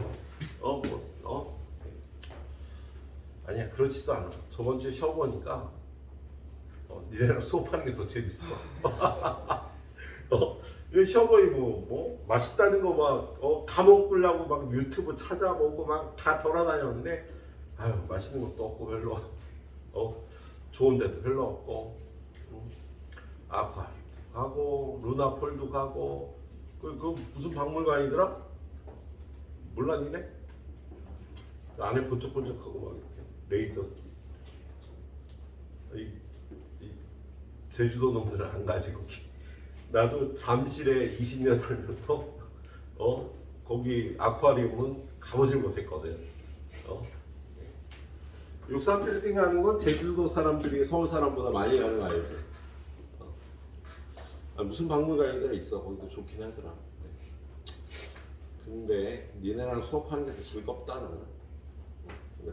아니야, 그렇지도 않아. 저번 주에 시험 보니까 니네랑 수업하는 게 더 재밌어. 이런 시어머니 뭐 맛있다는 거 막 가먹으려고 막 유튜브 찾아보고 막 다 돌아다녔는데 아유 맛있는 것도 없고 별로 좋은 데도 별로 없고 아쿠아리움도 가고 루나폴도 가고 그 무슨 박물관이더라? 몰라 니네? 안에 번쩍번쩍하고 막 이렇게 레이저 이 제주도 놈들은 안 가지 거기. 나도 잠실에 20년 살면서 거기 아쿠아리움은 가보질 못했거든. 63빌딩 하는 건 제주도 사람들이 서울 사람보다 많이 가는 거 알지? 무슨 박물관이들 있어. 거기도 좋긴 하더라. 근데 니네랑 수업하는 게 더 즐겁다 나는.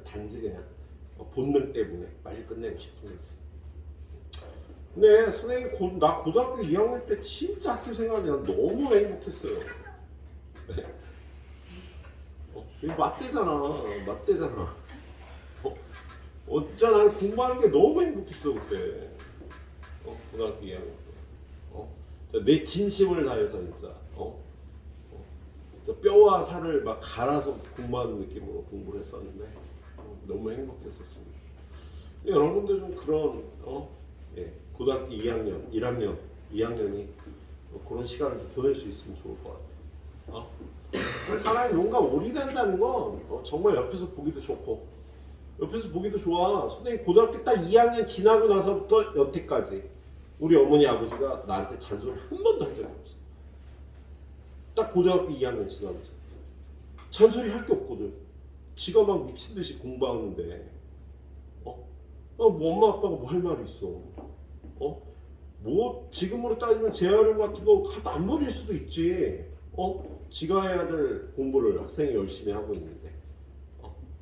단지 그냥 본능 때문에 빨리 끝내고 싶은 거지. 근데 선생님 나 고등학교 2학년 때 진짜 학교 생활이 난 너무 행복했어요. 이거 맞대잖아. 진짜 난 공부하는 게 너무 행복했어 그때. 고등학교 2학년 때. 내 진심을 다해서 진짜. 뼈와 살을 막 갈아서 공부하는 느낌으로 공부를 했었는데 너무 행복했었습니다. 여러분들 좀 그런 고등학교 2학년, 1학년, 2학년이 그런 시간을 좀 보낼 수 있으면 좋을 것 같아요. 사람이 뭔가 올인한다는 건 정말 옆에서 보기도 좋고 옆에서 보기도 좋아. 선생님 고등학교 딱 2학년 지나고 나서부터 여태까지 우리 어머니 아버지가 나한테 잔소리 한 번도 한 적이 없어. 딱 고등학교 2학년 지나면서 잔소리 할 게 없거든. 지가 막 미친 듯이 공부하는데 뭐 엄마 아빠가 뭐 할 말이 있어. 뭐 지금으로 따지면 재활용 같은 거 하다 안 버릴 수도 있지. 지가 해야 될 공부를 학생이 열심히 하고 있는데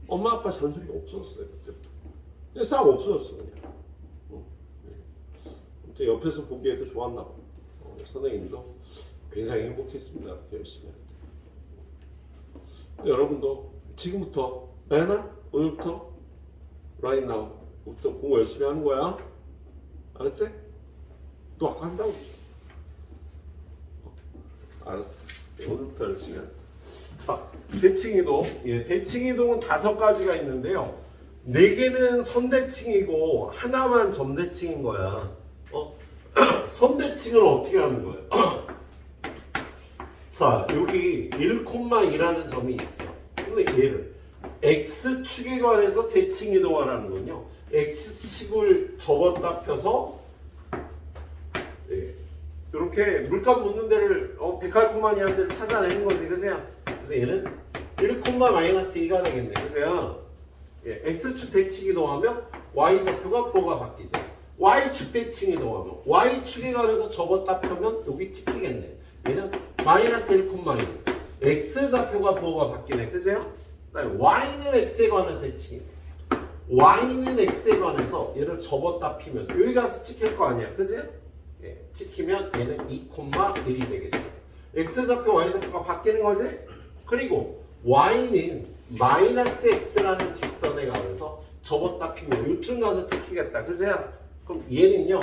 엄마 아빠 잔소리가 없었어요 그때부터. 그냥 싹 없어졌어 그냥. 아무튼 옆에서 보기에도 좋았나 봐. 선생님도 굉장히 행복했습니다. 열심히 할 때. 여러분도 지금부터 나연아 오늘부터 right now 부터 공부 열심히 하는 거야. 알았지? 너 아까 한다고 그랬죠? 알았어. 오늘부터 열심히 해. 자, 대칭이동. 대칭이동은 5가지가 있는데요. 4개는 선대칭이고 하나만 점대칭인 거야. 선대칭은 어떻게 하는 거예요? 자, 여기 1,2라는 점이 있어. 근데 얘를 x축에 관해서 대칭이동하라는 건요. x축을 접었다 펴서 이렇게 물감 묻는 데를 데칼코마니한 데를 찾아내는 거지. 그래서 얘는 1,-2가 되겠네. 그래서 x축 대칭 이동하면 y좌표가 부호가 바뀌죠. y축 대칭 이동하면 y축에 관해서 접었다 펴면 여기 찍히겠네. 얘는 -1,-2. x좌표가 부호가 바뀌네. 그래서 y는 x에 관한 대칭. y는 x에 관해서 얘를 접었다 피면 여기 가서 찍힐 거 아니야. 그죠? 찍히면 얘는 2,1이 되겠죠. x좌표, y좌표가 바뀌는 거지? 그리고 y는 -x라는 직선에 가면서 접었다 피면 요쯤 가서 찍히겠다. 그죠? 그럼 얘는요.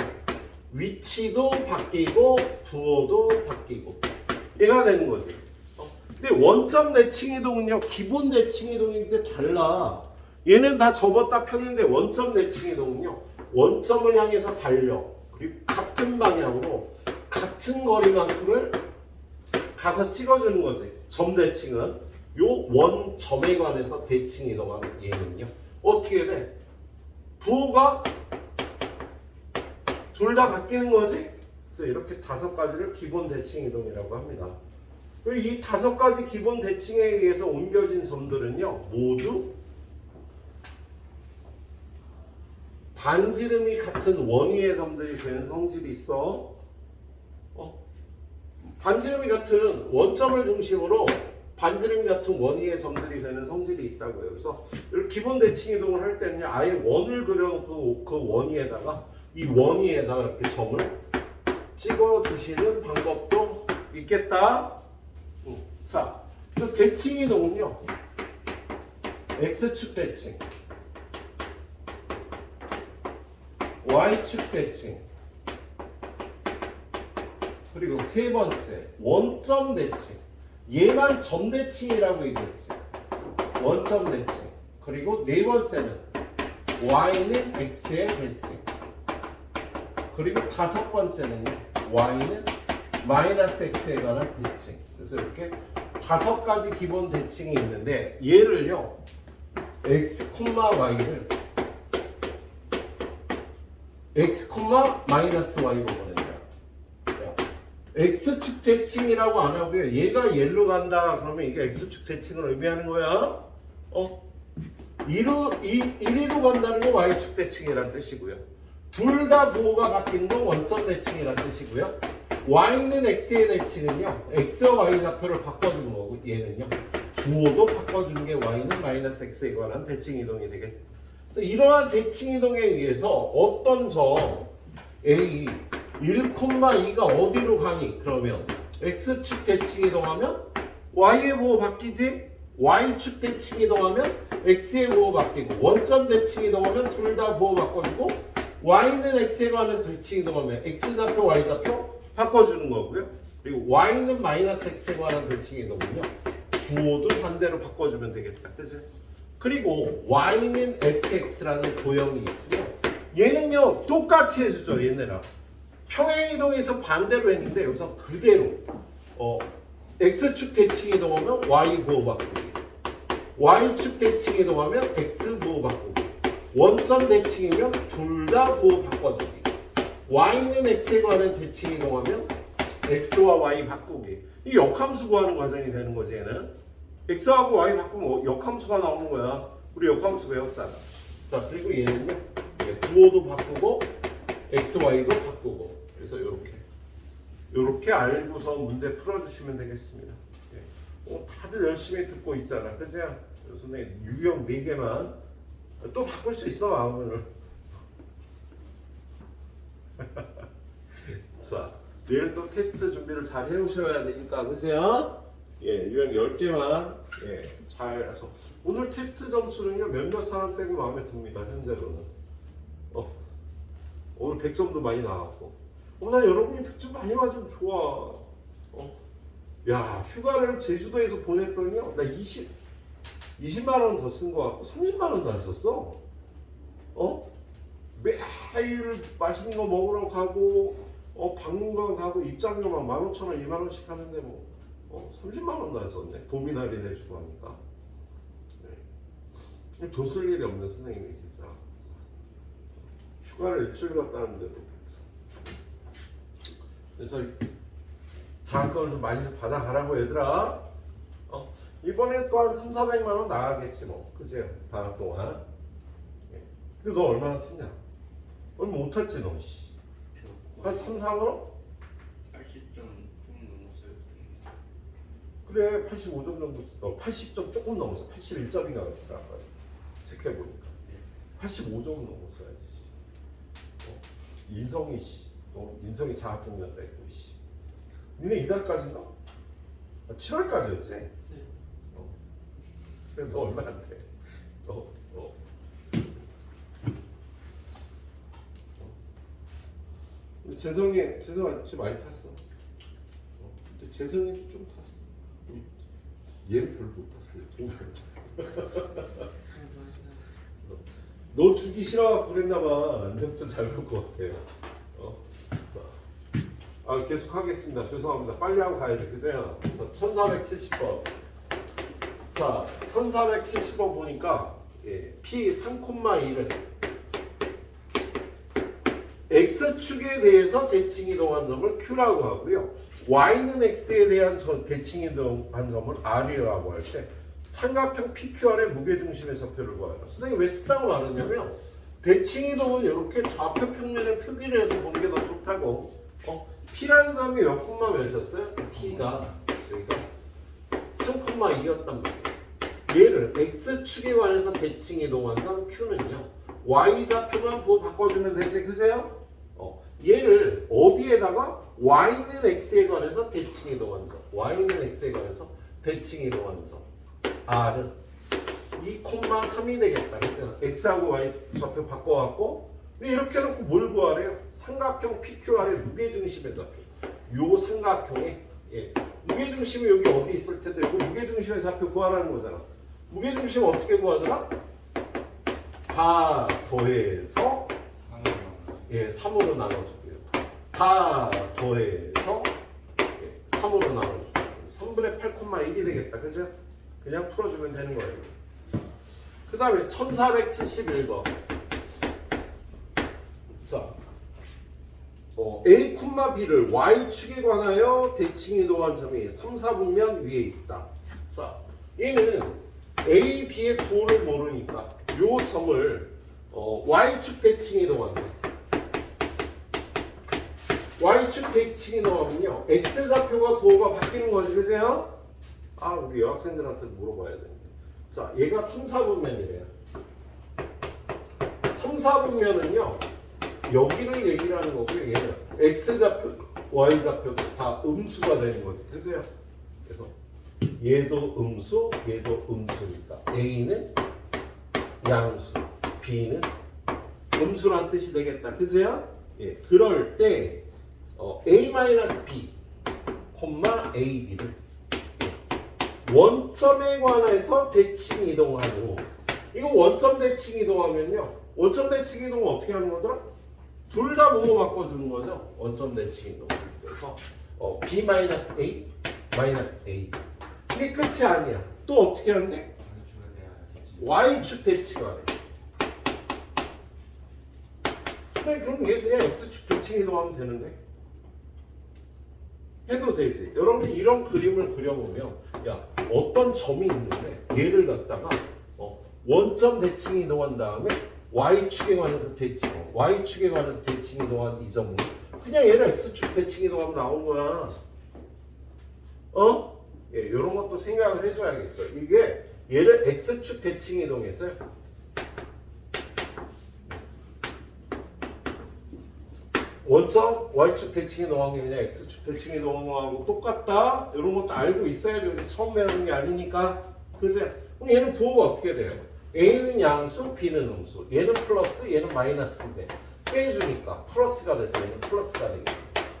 위치도 바뀌고 부호도 바뀌고 얘가 되는 거지. 근데 원점 대칭 이동은요. 기본 대칭 이동인데 달라. 얘는 다 접었다 폈는데 원점 대칭 이동은요. 원점을 향해서 달려. 그리고 같은 방향으로 같은 거리만큼을 가서 찍어주는 거지. 점 대칭은 요 원점에 관해서 대칭 이동하는 얘는요. 어떻게 돼? 부호가 둘 다 바뀌는 거지? 그래서 이렇게 5가지를 기본 대칭 이동이라고 합니다. 그리고 이 5가지 기본 대칭에 의해서 옮겨진 점들은요. 모두 반지름이 같은 원위의 점들이 되는 성질이 있어. 반지름이 같은 원점을 중심으로 반지름이 같은 원위의 점들이 되는 성질이 있다고요. 그래서 기본 대칭 이동을 할 때는 아예 원을 그려놓고 그 원위에다가 이 원위에다가 이렇게 점을 찍어주시는 방법도 있겠다. 자, 그 대칭 이동은요. X축 대칭. y축 대칭. 그리고 세 번째 원점 대칭. 얘만 점 대칭이라고 얘기했지. 원점 대칭. 그리고 네 번째는 y는 x의 대칭. 그리고 다섯 번째는요. y는 마이너스 x에 관한 대칭. 그래서 이렇게 다섯 가지 기본 대칭이 있는데 얘를요. x, y를 x, 마이너스 y로 보내요. x축 대칭이라고 안 하고요. 얘가 얘로 간다 그러면 이게 x축 대칭을 의미하는 거야. 1위로 간다는 건 y축 대칭이란 뜻이고요. 둘 다 부호가 바뀌는 건 원점 대칭이란 뜻이고요. y는 x의 대칭은요. x와 y 좌표를 바꿔주는 거고 얘는요. 부호도 바꿔주는 게 y는 마이너스 x에 관한 대칭 이동이 되겠죠. 이러한 대칭 이동에 의해서 어떤 점 a 1,2가 어디로 가니? 그러면 x축 대칭 이동하면 y의 부호 바뀌지? y축 대칭 이동하면 x의 부호 바뀌고 원점 대칭 이동하면 둘 다 부호 바꿔주고 y는 x에 관해서 대칭 이동하면 x좌표, y좌표 바꿔주는 거고요. 그리고 y는 마이너스 x에 관한 대칭 이동은요. 부호도 반대로 바꿔주면 되겠다. 그치? 그리고 y는 fx라는 도형이 있으면 얘는요. 똑같이 해주죠. 얘네랑. 평행이동에서 반대로 했는데 여기서 그대로 x축 대칭 이동하면 y 부호 바꾸기, y축 대칭 이동하면 x 부호 바꾸기, 원점 대칭이면 둘 다 부호 바꿔주기, y는 x에 관한 대칭 이동하면 x와 y 바꾸기. 이 역함수 구하는 과정이 되는 거지. 얘는 x하고 y 바꾸면 역함수가 나오는 거야. 우리 역함수 배웠잖아. 자, 그리고 얘는요. 부호도 바꾸고 x, y도 바꾸고. 그래서 이렇게 알고서 문제 풀어주시면 되겠습니다. 다들 열심히 듣고 있잖아, 그치? 선생님 유형 4개만 또 바꿀 수 있어 마음을. 자, 내일 또 테스트 준비를 잘 해오셔야 되니까, 그죠? 유형 10개만 잘 해서 오늘 테스트 점수는요 몇몇 사람 빼고 마음에 듭니다. 현재로는 오늘 100점도 많이 나왔고. 난 여러분이 100점 많이 맞으면 좋아. 야, 휴가를 제주도에서 보냈더니요. 나 20만 원 더 쓴 거 같고 30만 원도 안 썼어. 매일 맛있는 거 먹으러 가고 박물관 가고 입장료만 15,000원, 2만 원씩 하는데 30만 원도 안 썼네. 도민 할인 해주고 하니까. 돈 쓸 일이 없는 선생님이 진짜. 휴가를 일주일 갔다 왔는데도 그래서 장학금을 좀 많이 좀 받아가라고 얘들아. 이번에 또 한 3,400만 원 나가겠지 뭐. 그치? 방학 동안. 근데 너 얼마나 탔냐? 얼마 못 탔지 너. 한 3, 4만 원? 80점 좀 넘었어요. 그래 85점 정도. 80점 조금 넘었어. 81점인가 그랬더라. 체크해보니까 85점 넘었어야지. 인성이 장학금이었다 했고. 니네 이달까지인가? 7월까지였지? 네. 그래 너 얼마 안 돼? 재성이 진짜 많이 탔어. 근데 재성이도 좀 탔어. 얘는 별로 못 탔어. 너 주기 싫어갖고 그랬나봐. 안전부터 잘 볼 것 같아. 계속 하겠습니다. 죄송합니다. 빨리 하고 가야지. 그죠? 1470번. 자, 1470번 보니까 P 3,1은 X축에 대해서 대칭 이동한 점을 Q라고 하고요. Y는 X에 대한 대칭 이동한 점을 R이라고 할 때 삼각형 PQR의 무게중심의 좌표를 구하라. 선생님 왜 쓰다고 말하냐면 대칭 이동은 이렇게 좌표 평면에 표기를 해서 보는 게 더 좋다고. P라는 점이 몇 콤마 몇이었어요? P가 여기가 3,2였단 말이에요. 얘를 X축에 관해서 대칭 이동한 점 Q는요. Y좌표만 바꿔주면 되지, 그세요? 얘를 어디에다가 Y는 X에 관해서 대칭 이동한 점, Y는 X에 관해서 대칭 이동한 점 R은 2,3이 되겠다. 그래서 X하고 Y 좌표 바꿔갖고 근데 이렇게 해놓고 뭘 구하래요? 삼각형 PQR의 무게중심의 좌표. 요 삼각형에 무게중심이 여기 어디 있을 텐데 그 무게중심의 좌표 구하라는 거잖아. 무게중심 어떻게 구하더라? 다 더해서 3으로 나눠주고요. 다 더해서 3으로 나눠주고 3분의 8,1이 되겠다. 그죠? 그냥 풀어주면 되는 거예요. 그 다음에 1471번. 자, A, B를 Y축에 관하여 대칭 이동한 점이 3, 4분면 위에 있다. 자, 얘는 A, B의 구호를 모르니까 요 점을 Y축 대칭 이동한다. Y축 대칭 이동하면요 X좌표가 부호가 바뀌는 거지, 그죠? 아, 우리 여학생들한테 물어봐야 되는데. 자, 얘가 3, 4분면이래요. 3, 4분면은요 여기를 얘기를 하는 거고요. 얘는 X좌표, Y좌표도 다 음수가 되는 거지, 그죠? 그래서 얘도 음수, 얘도 음수니까 A는 양수, B는 음수란 뜻이 되겠다, 그죠? 예, 그럴 때 A-B, AB를 원점에 관해서 대칭 이동하고, 이거 원점 대칭 이동하면요 원점 대칭 이동은 어떻게 하는 거더라? 둘 다 뭐로 바꿔주는 거죠? 원점 대칭 이동. 그래서 B-A, -A. 이게 끝이 아니야. 또 어떻게 하는데? Y축 대칭하래. 그럼 얘 그냥 X축 대칭 이동하면 되는데? 해도 되지. 여러분이 이런 그림을 그려보면 야 어떤 점이 있는데 얘를 갖다가 원점 대칭 이동한 다음에 Y축에 관해서 Y축에 관해서 대칭 이동한 이 점은 그냥 얘를 X축 대칭 이동하면 나온 거야. 예, 이런 것도 생각을 해줘야겠죠. 이게 얘를 X축 대칭 이동해서요. 원점 Y축 대칭 이동한 게 그냥 X축 대칭 이동한 거하고 똑같다. 이런 것도 알고 있어야죠. 우리 처음 배우는 게 아니니까. 그죠? 그럼 얘는 부호가 어떻게 돼요? A는 양수, B는 음수. 얘는 플러스, 얘는 마이너스인데 빼주니까 플러스가 돼서 얘는 플러스가 되겠다.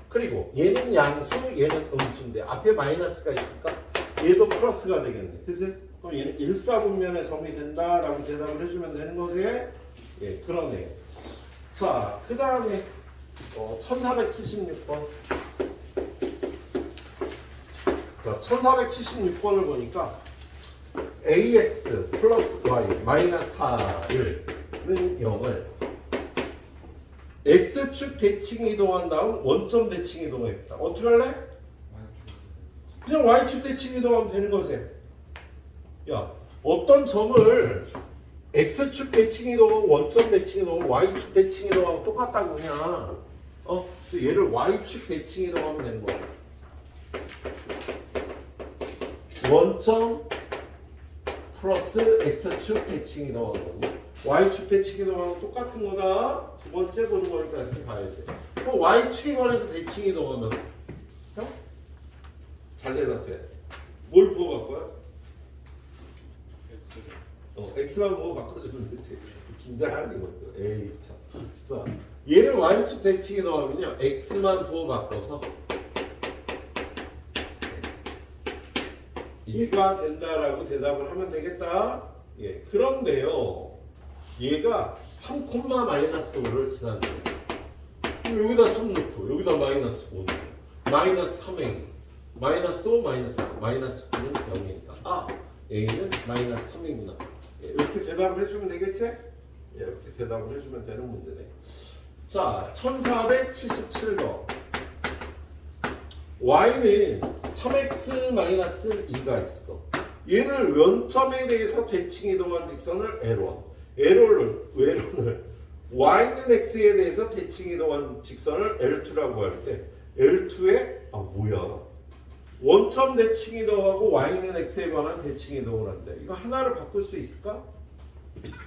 그리고 얘는 양수, 얘는 음수인데 앞에 마이너스가 있으니까 얘도 플러스가 되겠네. 그치? 그럼 얘는 일사분면의 점이 된다라고 대답을 해주면 되는 거지? 예, 그러네요. 자, 그 다음에 1476번. 자, 1476번을 보니까 ax 플러스 y 마이너스 4는 0을 x축 대칭 이동한 다음 원점 대칭 이동했다. 어떻게 할래? 그냥 y축 대칭 이동하면 되는 거지. 야, 어떤 점을 x축 대칭 이동하고 원점 대칭 이동하고 y축 대칭 이동하고 똑같다고 그냥. 얘를 y축 대칭 이동하면 되는 거야. 원점 플러스 x축 대칭 이동하는 거고 y축 대칭 이동하고 똑같은 거다. 두 번째 보는 거니까 이렇게 봐야지. 그럼 y축에 관해서 대칭 이동하면 잘 대답해. 뭘 부호 바꿔요? x만 부호 바꿔주면 되지. 긴장하는 것도. 에이 참. 자, 얘를 y축 대칭 이동하면요 x만 부호 바꿔서 얘가 된다라고 대답을 하면 되겠다. 예, 그런데요 얘가 3,-5를 지났네요. 그럼 여기다 3 넣고 여기다 마이너스 5 넣고 마이너스 3a 마이너스 5 마이너스 4 마이너스 9는 0이니까 a는 마이너스 3이구나. 예, 이렇게 대답을 해주면 되겠지? 예, 이렇게 대답을 해주면 되는 문제네. 자, 1477번. y는 3x-2가 있어. 얘를 원점에 대해서 대칭 이동한 직선을 L1. L을 y는 x에 대해서 대칭 이동한 직선을 L2라고 할 때 L2에 뭐야? 원점 대칭 이동하고 y는 x에 관한 대칭 이동을 한대. 이거 하나를 바꿀 수 있을까?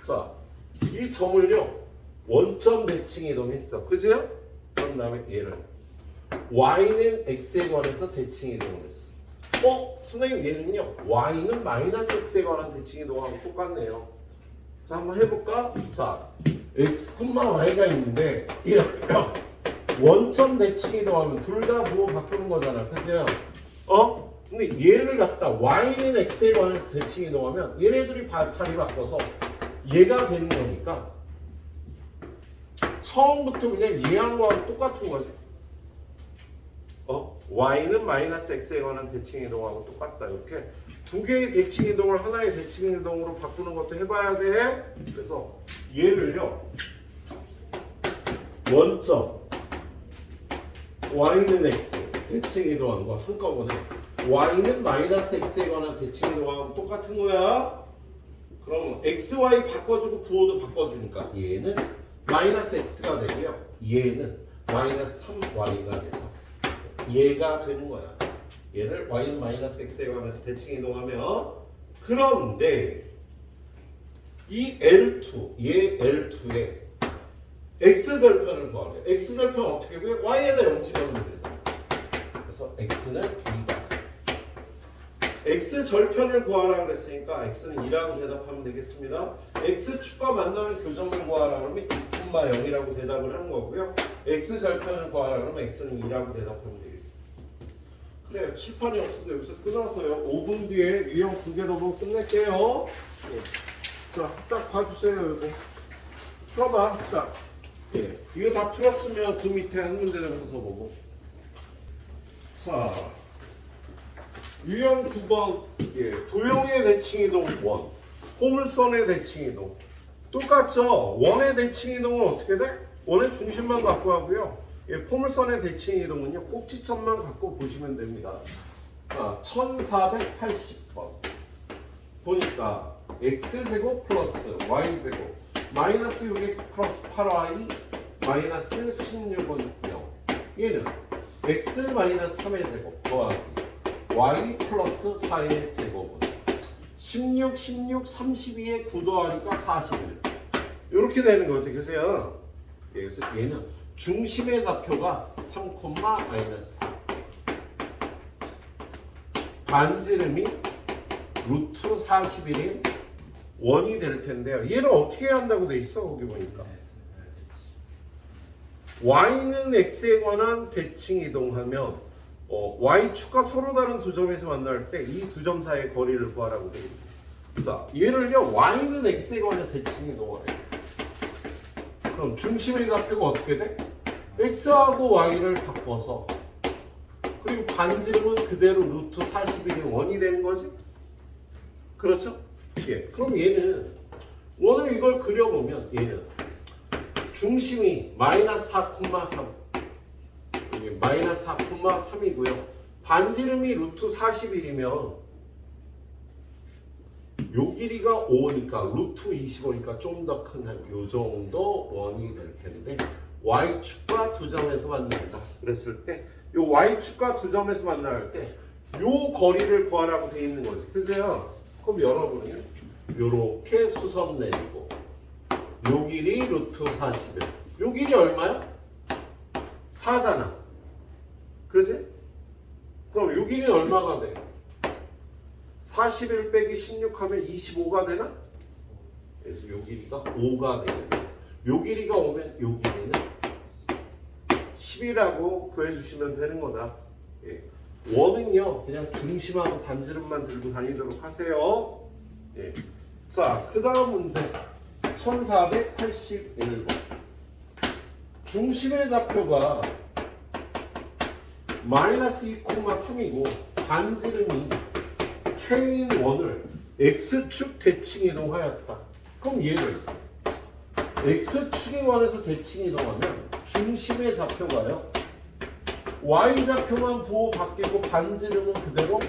자, 이 점을요 원점 대칭 이동했어. 그죠? 그런 다음에 얘를 y는 x에 관해서 대칭 이동을 했어. 선생님 얘는요 y는 마이너스 x에 관한 대칭 이동하고 똑같네요. 자, 한번 해볼까? 자, x, y가 있는데 원점 대칭이 더하면 둘 다 부호 바꾸는 거잖아. 그죠? 근데 얘를 갖다 y는 x에 관해서 대칭이 더하면 얘네들이 자리 바꿔서 얘가 되는 거니까 처음부터 그냥 얘하고 똑같은 거지. y는 마이너스 x에 관한 대칭 이동하고 똑같다. 이렇게 두 개의 대칭 이동을 하나의 대칭 이동으로 바꾸는 것도 해봐야 돼. 그래서 얘를요 원점 y는 x 대칭 이동하는 거 한꺼번에 y는 마이너스 x에 관한 대칭 이동하고 똑같은 거야. 그럼 x, y 바꿔주고 부호도 바꿔주니까 얘는 마이너스 x가 되고요. 얘는 마이너스 3y가 돼서 얘가 되는 거야. 얘를 y는 마이너스 x에 관해서 대칭 이동하면 그런데 이 L2, 얘 L2에 x절편을 구하래. x절편 어떻게 구해? y에다 0 집어넣으면 되잖아. 그래서 x는 2가 x절편을 구하라 그랬으니까 x는 2라고 대답하면 되겠습니다. x축과 만나는 교점을 구하라 그러면 2,0이라고 대답을 하는 거고요. x절편을 구하라 그러면 x는 2라고 대답하면 되겠습니다. 그래요. 칠판이 없어서 여기서 끊어서요. 5분 뒤에 유형 2개 더 보고 끝낼게요. 자, 딱 봐주세요. 이거 풀어봐. 자, 이거 다 풀었으면 그 밑에 한 문제 정도 더 보고. 자, 유형 9번 도형의 대칭이동 1, 포물선의 대칭이동 똑같죠? 원의 대칭이동은 어떻게 돼? 원의 중심만 갖고 하고요. 포물선의 대칭이동은요 꼭지점만 갖고 보시면 됩니다. 자, 1480번 보니까 x제곱 플러스 y제곱 마이너스 6x 플러스 8y 마이너스 16은 0. 얘는 x 마이너스 3의 제곱 더하기 y 플러스 4의 제곱은 16, 16, 32에 9 더하니까 41 이렇게 되는 거지. 그래서 얘는 중심의 좌표가 3, 마이너스 4 반지름이 루트 41인 원이 될 텐데요. 얘를 어떻게 해야 한다고 돼 있어? 거기 보니까 y는 x에 관한 대칭 이동하면 y축과 서로 다른 두 점에서 만날 때 이 두 점 사이의 거리를 구하라고 되어 있습니다. 자, 얘를요 y는 x에 관한 대칭 이동하래. 그럼 중심의 좌표가 어떻게 돼? x하고 y를 바꿔서 그리고 반지름은 그대로 루트 41이 원이 되는 거지? 그렇죠? 예. 그럼 얘는 원을 이걸 그려보면 얘는 중심이 마이너스 4,3 이게 마이너스 4,3이고요. 반지름이 루트 41이면 요 길이가 5니까 루트 25니까 좀 더 큰 한 요 정도 원이 될 텐데 y축과 두 점에서 만난다 그랬을 때 요 y축과 두 점에서 만날 때 요 거리를 구하라고 돼 있는 거지. 그죠? 그럼 여러분이 요렇게 수선 내리고 요 길이 루트 41 요 길이 얼마야? 4잖아. 그지? 그럼 요 길이 얼마가 돼? 41 빼기 16 하면 25가 되나? 그래서 요 길이가 5가 되겠네. 요 길이가 오면 요 길이는 10이라고 구해주시면 되는 거다. 예. 원은요 그냥 중심하고 반지름만 들고 다니도록 하세요. 예. 자, 그 다음 문제 1481번 중심의 좌표가 마이너스 2,3이고 반지름이 K인 원을 X축 대칭 이동하였다. 그럼 얘를 X축에 관해서 대칭 이동하면 중심의 좌표가요 Y좌표만 부호 바뀌고 반지름은 그대로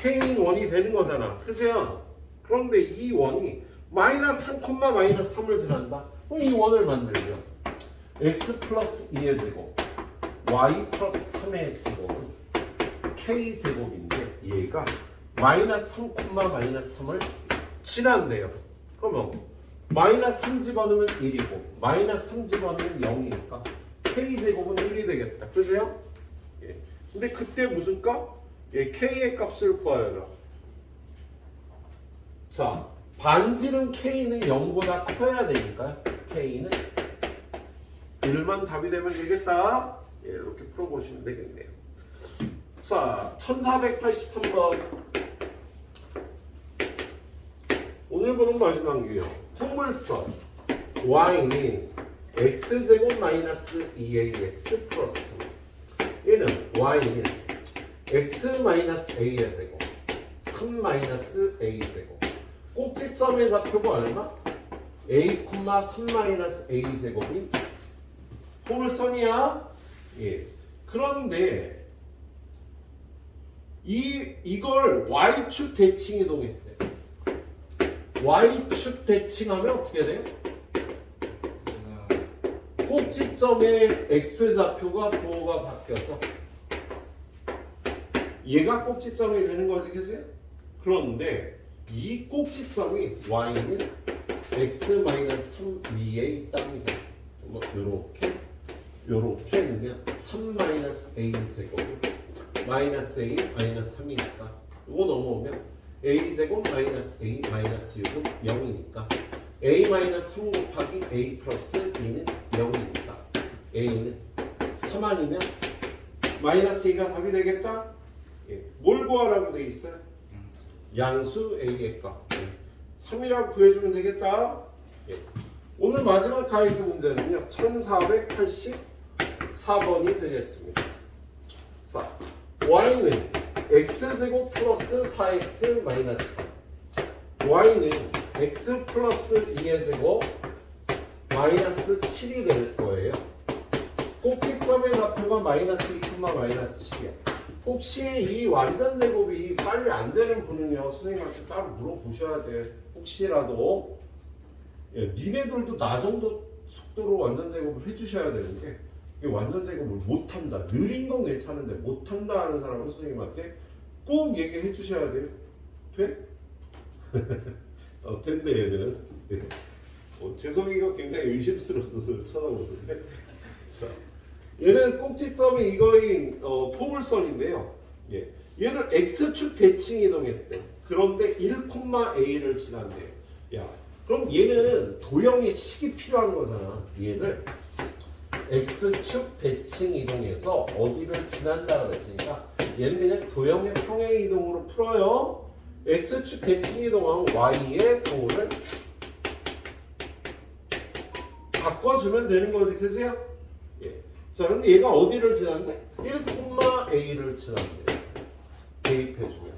K인 원이 되는 거잖아. 그죠? 그런데 이 원이 마이너스 3, 마이너스 3을 지난다. 그럼 이 원을 만들면 X 플러스 2의 제곱 Y 플러스 3의 제곱은 K제곱인데 얘가 마이너스 3, 마이너스 3을 칠한대요. 그러면 마이너스 3 집어넣으면 1이고 마이너스 3 집어넣으면 0이니까 K제곱은 1이 되겠다. 그죠? 예. 근데 그때 무슨 값? 예, K의 값을 구하여라. 자, 반지름 K는 0보다 커야 되니까 k는 1만 답이 되면 되겠다. 예, 이렇게 풀어보시면 되겠네요. 자, 1483번. 오늘 보는 마지막 기요. 포물선 y는 x제곱 마이너스 2ax 플러스 얘는 y는 x 마이너스 a의 제곱 3 마이너스 a 제곱 꼭지점의 좌표가 얼마? a, 3 마이너스 a 제곱이 포물선이야. 예. 그런데 이걸 y축 대칭 이동했대. y축 대칭하면 어떻게 돼요? 꼭지점의 x좌표가 부호가 바뀌어서 얘가 꼭지점이 되는 거지, 그치? 그런데 이 꼭지점이 y는 x-3 위에 있답니다. 뭐 요렇게 넣으면 3-a 제곱 마이너스 a 마이너스 3이니까 이거 넘어오면 a 제곱 마이너스 a 마이너스 6은 0이니까 a 마이너스 3 곱하기 a 플러스 2는 0이니까 a는 3 아니면 마이너스 2가 답이 되겠다? 예. 뭘 구하라고 돼 있어요? 양수 a의 값 3이라고 구해주면 되겠다. 예. 오늘 마지막 가이드 문제는요 1484번이 되겠습니다. 자, y는 x제곱 플러스 4x 마이너스 y는 x 플러스 2의 제곱 마이너스 7이 될 거예요. 꼭지점의 좌표가 마이너스 2, 마이너스 7이야. 혹시 이 완전 제곱이 빨리 안 되는 분은요 선생님한테 따로 물어보셔야 돼. 혹시라도 예, 니네들도 나 정도 속도로 완전 제곱을 해주셔야 되는데 이게 완전 제곱을 못한다. 느린 건 괜찮은데 못한다 하는 사람은 선생님한테 꼭 얘기해 주셔야 돼요. 돼? 된대 얘들은. 네. 재성이가 굉장히 의심스러워서 쳐다보는데. 자, 얘는 꼭지점이 이거인 포물선인데요. 예. 얘는 x축 대칭 이동했대. 그런데 1,a를 지난대요. 야, 그럼 얘는 도형의 식이 필요한 거잖아. 얘를 x축 대칭 이동해서 어디를 지난다 그랬으니까 얘는 그냥 도형의 평행 이동으로 풀어요. x축 대칭 이동하면 y의 도를 바꿔주면 되는 거지, 그죠? 예. 자, 근데 얘가 어디를 지난대? 1,a를 지난대. 대입해주면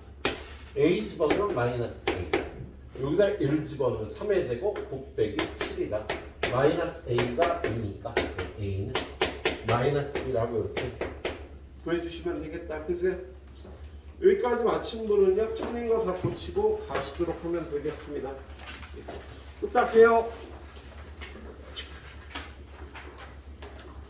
a 집어넣으면 마이너스 a. 여기다 1 집어넣으면 3의 제곱 곱빼기 7이다. 마이너스 a가 2니까 a는 마이너스 2라고 이렇게 구해주시면 되겠다. 그죠? 여기까지 마친 분은요 틀린 거 다 고치고 가시도록 하면 되겠습니다. 부탁해요.